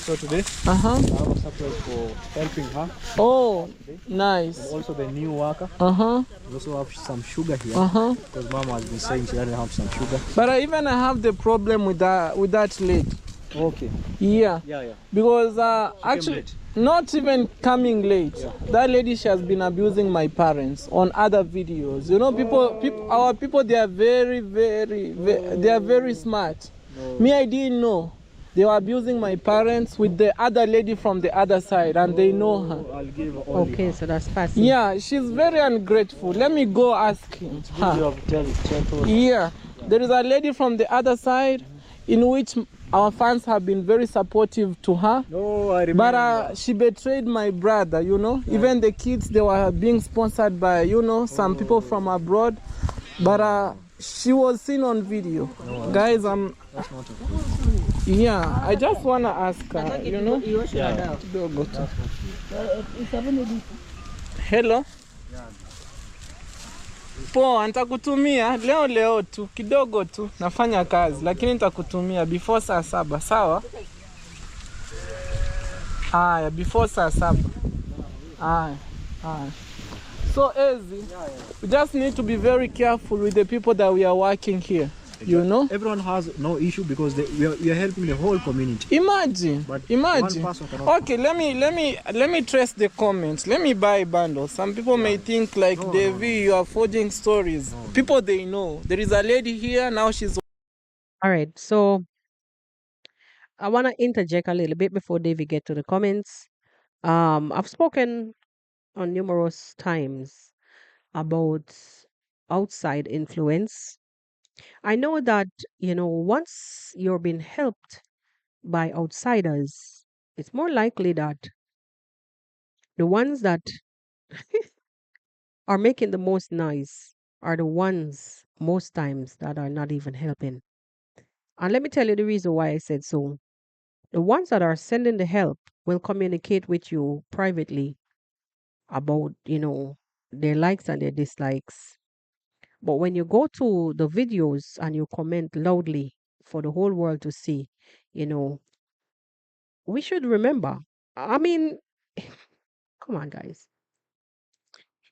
So today, I have a surprise for helping her. Oh, nice. And also the new worker. We also have some sugar here. Because Mama has been saying she doesn't have some sugar. But I have the problem with that lady. Okay. Yeah. Yeah. Because actually, not even coming late. Yeah. That lady, she has been abusing my parents on other videos. You know, our people, they are they are very smart. Me, I didn't know. They were abusing my parents with the other lady from the other side, and they know her. I'll give okay, so that's passing. Yeah, she's very ungrateful. Let me go ask him. Yeah, there is a lady from the other side in which our fans have been very supportive to her. Oh, I remember. But she betrayed my brother, you know. Yeah. Even the kids, they were being sponsored by, you know, some people from abroad. But she was seen on video. No, guys, that's not okay. Yeah, I just want to ask her, you know. Yeah. Hello. Poa, nitakutumia leo tu kidogo tu, nafanya kazi lakini nitakutumia before saa 7, sawa? Aya, before saa 7. Aya. So Ezi, we just need to be very careful with the people that we are working here. You know, everyone has no issue because we are helping the whole community. Imagine. One person cannot. Okay, let me trace the comments. Let me buy bundles. Some people may think like, Davy, you are forging stories. People, they know there is a lady here now. She's all right. So I want to interject a little bit before David get to the comments. I've spoken on numerous times about outside influence. I know that, you know, once you're being helped by outsiders, it's more likely that the ones that are making the most noise are the ones most times that are not even helping. And let me tell you the reason why I said so. The ones that are sending the help will communicate with you privately about, you know, their likes and their dislikes. But when you go to the videos and you comment loudly for the whole world to see, you know, we should remember. I mean, come on, guys.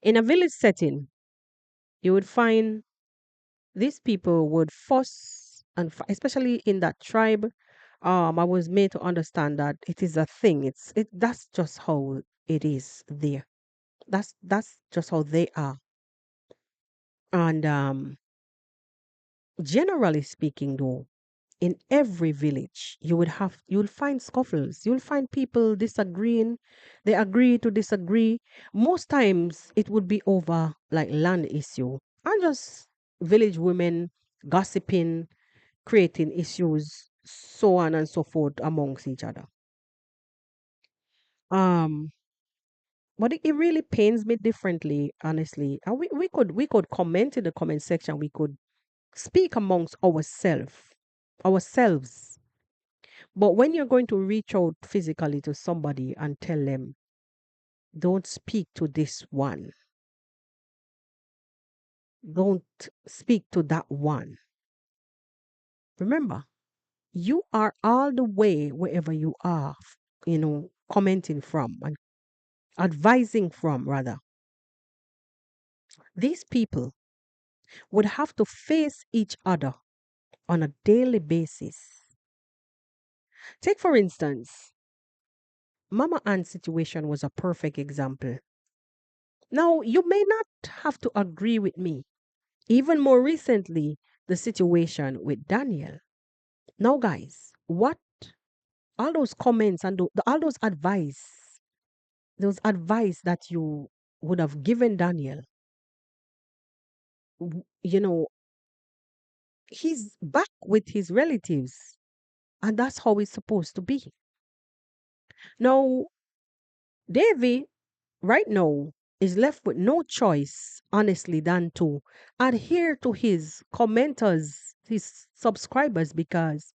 In a village setting, you would find these people would fuss and especially in that tribe. I was made to understand that it is a thing. That's just how it is there. That's just how they are. And generally speaking, though, in every village you'll find scuffles, you'll find people disagreeing, they agree to disagree. Most times it would be over like land issue and just village women gossiping, creating issues, so on and so forth amongst each other. um but it really pains me differently, honestly. And we could comment in the comment section, we could speak amongst ourselves. But when you're going to reach out physically to somebody and tell them, don't speak to this one, don't speak to that one. Remember, you are all the way wherever you are, you know, commenting from and advising from, rather. These people would have to face each other on a daily basis. Take, for instance, Mama Ann's situation was a perfect example. Now, you may not have to agree with me. Even more recently, the situation with Daniel. Now, guys, what all those comments and all those advice those advice that you would have given Daniel, you know, he's back with his relatives, and that's how it's supposed to be. Now, Davy, right now, is left with no choice, honestly, than to adhere to his commenters, his subscribers, because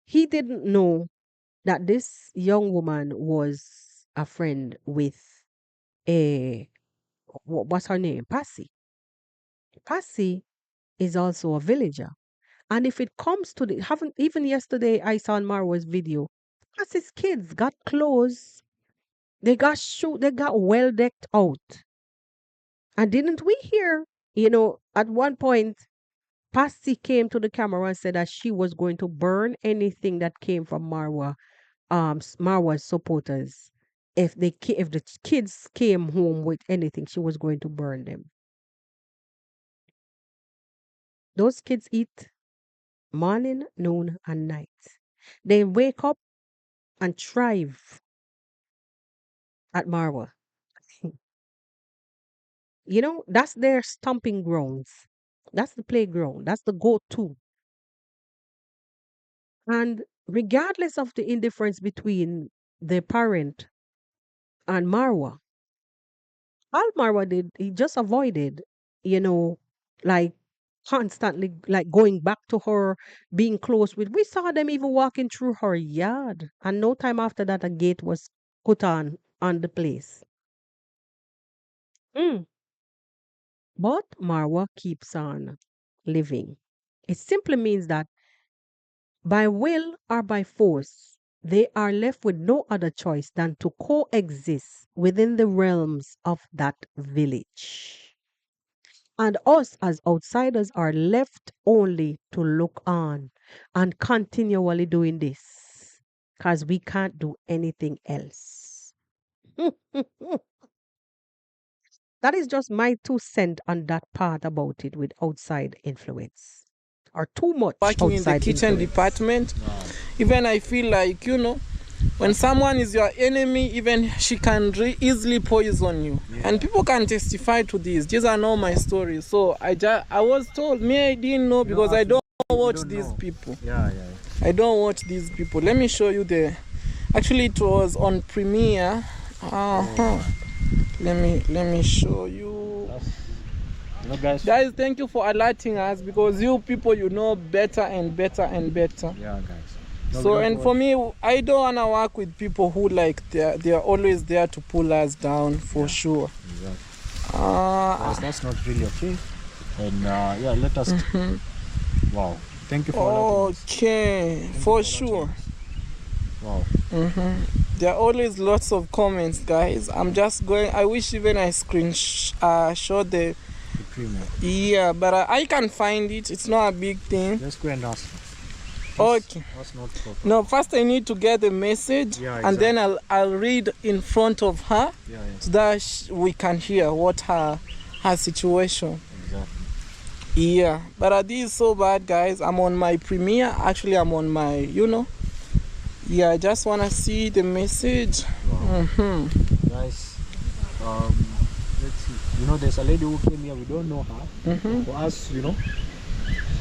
he didn't know that this young woman was a friend with a what's her name? Passy. Passy is also a villager. And if it comes to the haven't even yesterday I saw on Marwa's video, Passy's kids got clothes, they got shoe, they got well decked out. And didn't we hear, at one point Passy came to the camera and said that she was going to burn anything that came from Marwa's supporters. If the kids came home with anything, she was going to burn them. Those kids eat morning, noon, and night. They wake up and thrive at Marwa. That's their stomping grounds. That's the playground. That's the go-to. And regardless of the indifference between the parent and Marwa, all Marwa did, he just avoided, you know, like constantly like going back to her, being close with. We saw them even walking through her yard. And no time after that, a gate was put on the place. Mm. But Marwa keeps on living. It simply means that by will or by force, they are left with no other choice than to coexist within the realms of that village. And us as outsiders are left only to look on and continually doing this because we can't do anything else. That is just my 2 cents on that part about it with outside influence. Or too much Working in the outside kitchen influence. department, even I feel like, when someone is your enemy, even she can easily poison you. And people can testify to this. These are not my stories. So I was told, I didn't know because I don't watch these people. I don't watch these people. Let me show you actually it was on Premiere. Let me show you. Guys, thank you for alerting us because you people, better and better and better. Yeah, guys. So, and for me, I don't want to work with people who they're always there to pull us down, for sure. Exactly. That's not really okay. And let us. Wow. Thank you for alerting us. Okay, for sure. Wow. There are always lots of comments, guys. I'm just going. I wish even I screenshot the premiere. Yeah, but I can find it. It's not a big thing. Just go and ask. Okay. That's not proper. No, first I need to get the message, and then I'll read in front of her, so that we can hear what her situation. Exactly. Yeah, but this is so bad, guys. I'm on my Premiere. Actually, I'm on my, Yeah, I just want to see the message. Wow. Guys, let's see. There's a lady who came here. We don't know her. For us,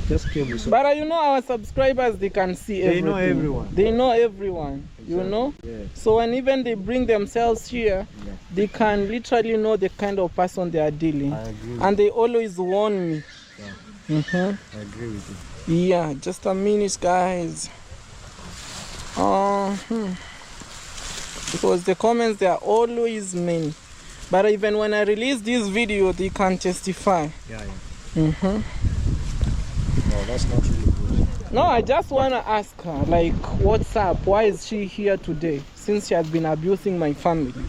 just came with. But our subscribers, they can see everything. They know everyone. They know everyone, Exactly. Yeah. So when even they bring themselves here, they can literally know the kind of person they are dealing. I agree. And they always warn me. Yeah. I agree with you. Yeah, just a minute, guys. Because the comments, they are always many. But even when I release this video, they can testify. Yeah. No, that's not really good. No, I just want to ask her, what's up? Why is she here today? Since she has been abusing my family,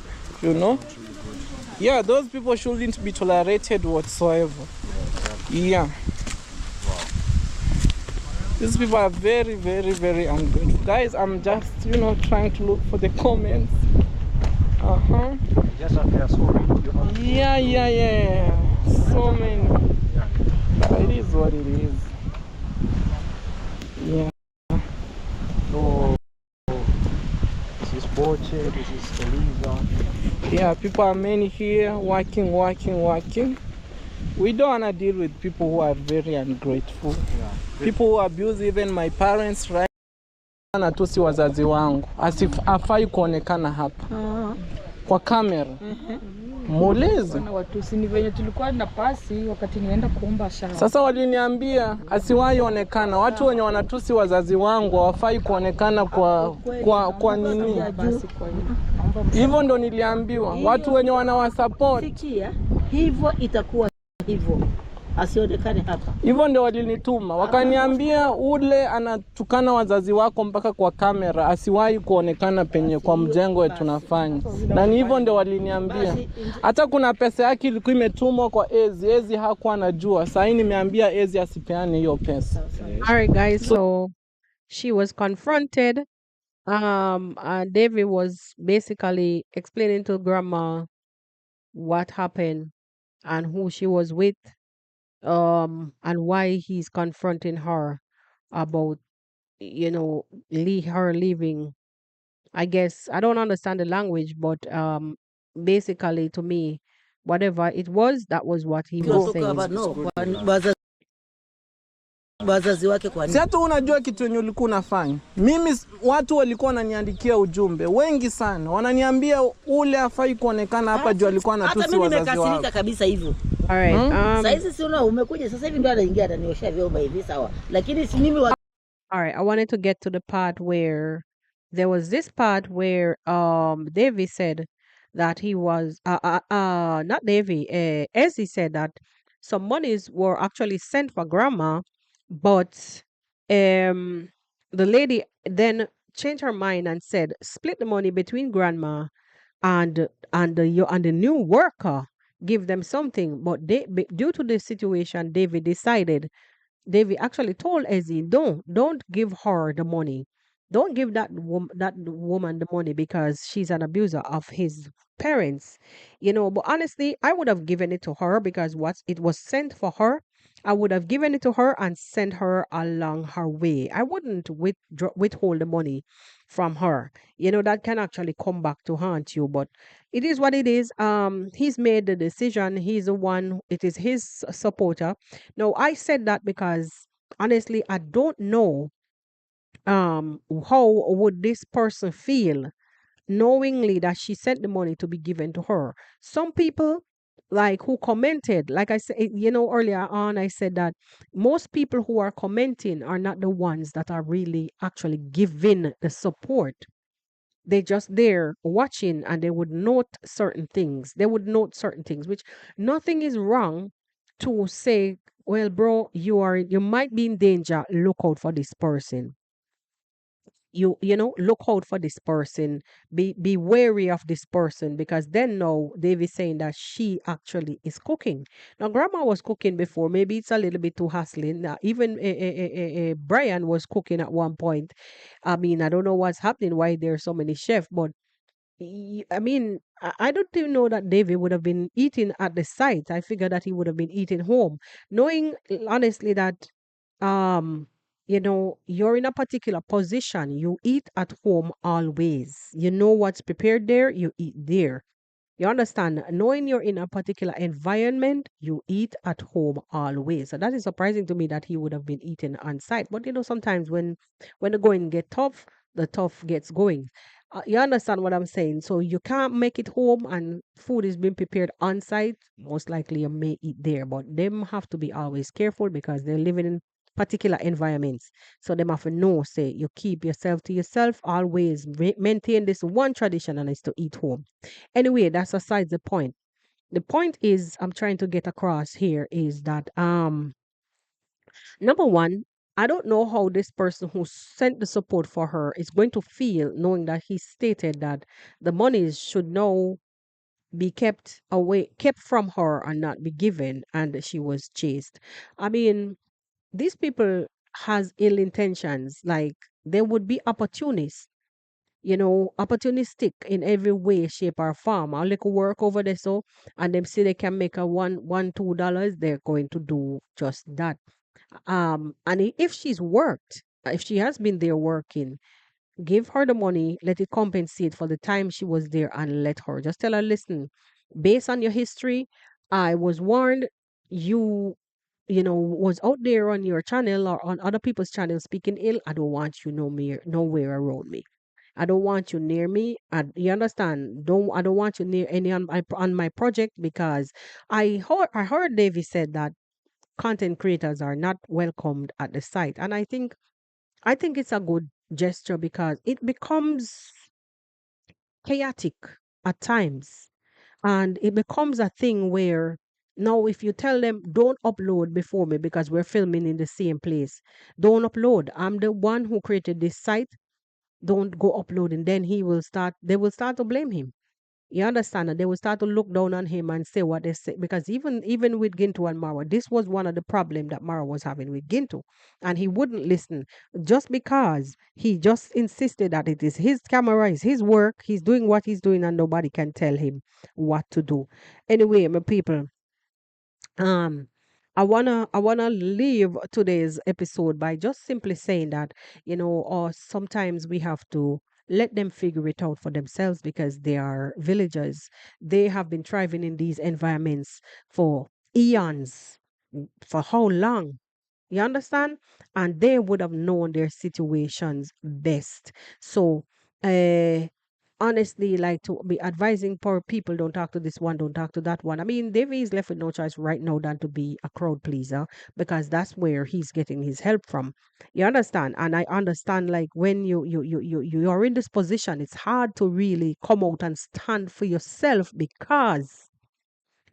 Yeah, those people shouldn't be tolerated whatsoever. Yeah. These people are very, very, very ungrateful. Guys, I'm just, trying to look for the comments. Just appear so many. Yeah. So many. But it is what it is. Yeah. So, this boy Rocio. This is Eliza. Yeah, people are many here working. We don't want to deal with people who are very ungrateful. Yeah. People who abuse even my parents, right? Natusi wazazi wangu. Afai kuonekana hapa. Kwa kamera. Muulize. Watusi ni venye tulikuwa na pasi wakati nienda kuomba shamba. Sasa waliniambia asiwahi onekana. Watu wenye wanatusi wazazi wangu hawafai kuonekana kwa nini? Hivyo ndo niliambiwa. Watu wenye wanawasupport. Sikia, hivyo itakuwa hivyo. Asionekane hapa. Hivyo ndio walinituma. Wakaniambia ule anatukana wazazi wako mpaka kwa kamera, asiwahi kuonekana penye kwa mjengo wetu tunafanya. Na ni hivyo ndio waliniambia. Hata kuna pesa yake ilikuwa imetumwa kwa Ezi. Ezi hakuwa anajua. Sasa nimeambia Ezi asipeane hiyo pesa. All right guys, so she was confronted. David was basically explaining to grandma what happened and who she was with. And why he's confronting her about, her leaving. I guess I don't understand the language, but basically to me, whatever it was, that was what he was saying. Wazazi wake kwa nini? Si hata unajua kitu yenye ulikuwa unafanya. Mimi watu walikuwa wananiandikia ujumbe wengi sana. Wananiambia ule afai kuonekana hapa juu alikuwa anatusi wazazi wao. Hata mimi nimekasirika kabisa hivyo. All right. Sasa hizi si umekuja sasa hivi ndio anaingia ataniosha vyombo hivi sawa. Lakini si mimi All right, I wanted to get to the part where there was this part where Davy said that he was not Davy, as he said that some monies were actually sent for grandma, but the lady then changed her mind and said split the money between grandma and the new worker, give them something. But due to the situation, David actually told Ezzy, don't give her the money. Don't give that woman the money because she's an abuser of his parents. But honestly, I would have given it to her because it was sent for her. I would have given it to her and sent her along her way. I wouldn't withhold the money from her. That can actually come back to haunt you, but it is what it is. He's made the decision. He's the one. It is his supporter. Now, I said that because honestly, I don't know how would this person feel knowingly that she sent the money to be given to her. Some people like who commented, like I said, earlier on, I said that most people who are commenting are not the ones that are really actually giving the support. They're just there watching and they would note certain things. Which nothing is wrong to say, well, bro, you might be in danger. Look out for this person. Look out for this person. Be wary of this person, because then now David's saying that she actually is cooking. Now grandma was cooking before. Maybe it's a little bit too hassling. Now, even Brian was cooking at one point. I mean, I don't know what's happening, why there's so many chefs, but I mean, I don't even know that David would have been eating at the site. I figured that he would have been eating home, knowing honestly that you're in a particular position. You eat at home always. You know what's prepared there, you eat there. You understand? Knowing you're in a particular environment, you eat at home always. So that is surprising to me that he would have been eating on site. But sometimes when the going get tough, the tough gets going. You understand what I'm saying? So you can't make it home and food is being prepared on site. Most likely you may eat there, but them have to be always careful because they're living in particular environments. So them have to know, say, you keep yourself to yourself, always maintain this one tradition, and it's to eat home. Anyway, that's aside the point. The point is I'm trying to get across here is that number one, I don't know how this person who sent the support for her is going to feel knowing that he stated that the monies should now be kept from her and not be given, and she was chased. I mean, these people has ill intentions. Like, they would be opportunists, opportunistic in every way, shape, or form. I'll like work over there, so and them say they can make a $2, they're going to do just that. And if she has been there working, Give her the money, let it compensate for the time she was there, and let her. Just tell her, listen, based on your history, I was warned you, was out there on your channel or on other people's channel speaking ill. I don't want you nowhere around me. I don't want you near me. You understand? I don't want you near any on my project, because I heard Davy said that content creators are not welcomed at the site, and I think it's a good gesture because it becomes chaotic at times, and it becomes a thing where now if you tell them don't upload before me because we're filming in the same place, don't upload. I'm the one who created this site. Don't go uploading. Then they will start to blame him. You understand? And they will start to look down on him and say what they say. Because even with Ginto and Marwa, this was one of the problem that Marwa was having with Ginto. And he wouldn't listen just because he just insisted that it is his camera, is his work, he's doing what he's doing, and nobody can tell him what to do. Anyway, my people, um I wanna leave today's episode by just simply saying that, or sometimes we have to let them figure it out for themselves, because they are villagers. They have been thriving in these environments for eons. For how long? You understand? And they would have known their situations best. So, uh, honestly, like, to be advising poor people, don't talk to this one, don't talk to that one. I mean, Davey is left with no choice right now than to be a crowd pleaser, because that's where he's getting his help from. You understand? And I understand, like, when you are in this position, it's hard to really come out and stand for yourself because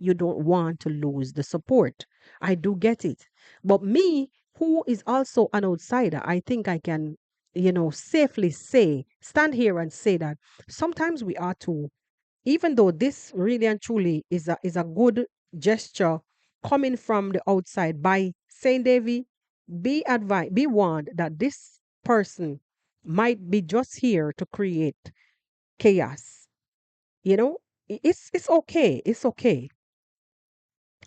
you don't want to lose the support. I do get it. But me, who is also an outsider, I think I can, safely stand here and say that sometimes we are too, even though this really and truly is a good gesture coming from the outside, by saying, Davy, be advised, be warned that this person might be just here to create chaos. You know, it's okay. It's okay.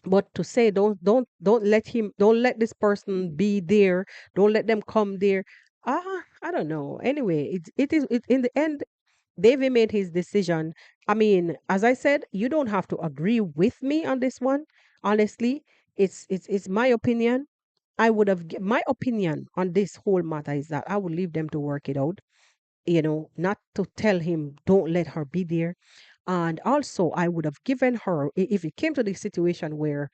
But to say don't let this person be there, don't let them come there. I don't know. Anyway, it in the end, David made his decision. I mean, as I said, you don't have to agree with me on this one. Honestly, it's my opinion. My opinion on this whole matter is that I would leave them to work it out, not to tell him, don't let her be there. And also, I would have given her, if it came to the situation where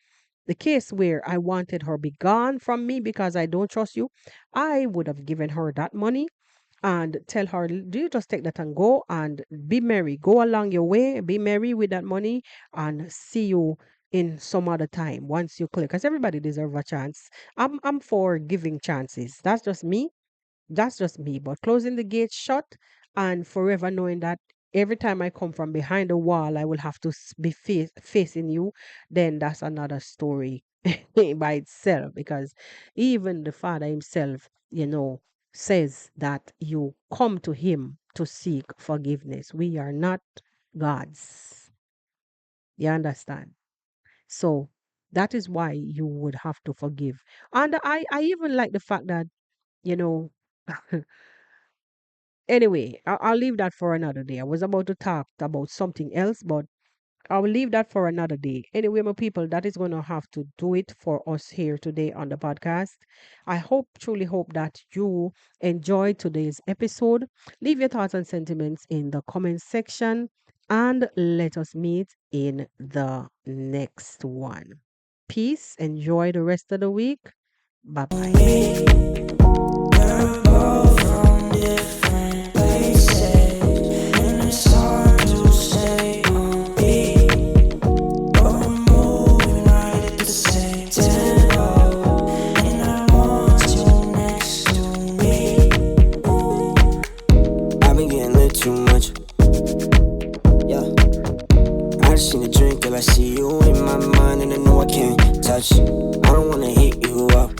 the case where I wanted her be gone from me because I don't trust you, I would have given her that money and tell her, do you just take that and go and be merry, go along your way, be merry with that money, and see you in some other time once you clear. Because everybody deserves a chance. I'm for giving chances. That's just me. But closing the gate shut and forever knowing that every time I come from behind a wall, I will have to be facing you, then that's another story by itself. Because even the Father himself, says that you come to him to seek forgiveness. We are not gods. You understand? So that is why you would have to forgive. And I even like the fact that, you know, anyway, I'll leave that for another day. I was about to talk about something else, but I will leave that for another day. Anyway, my people, that is going to have to do it for us here today on the podcast. I truly hope that you enjoyed today's episode. Leave your thoughts and sentiments in the comment section, and let us meet in the next one. Peace. Enjoy the rest of the week. Bye bye. I see you in my mind and I know I can't touch. I don't wanna hit you up,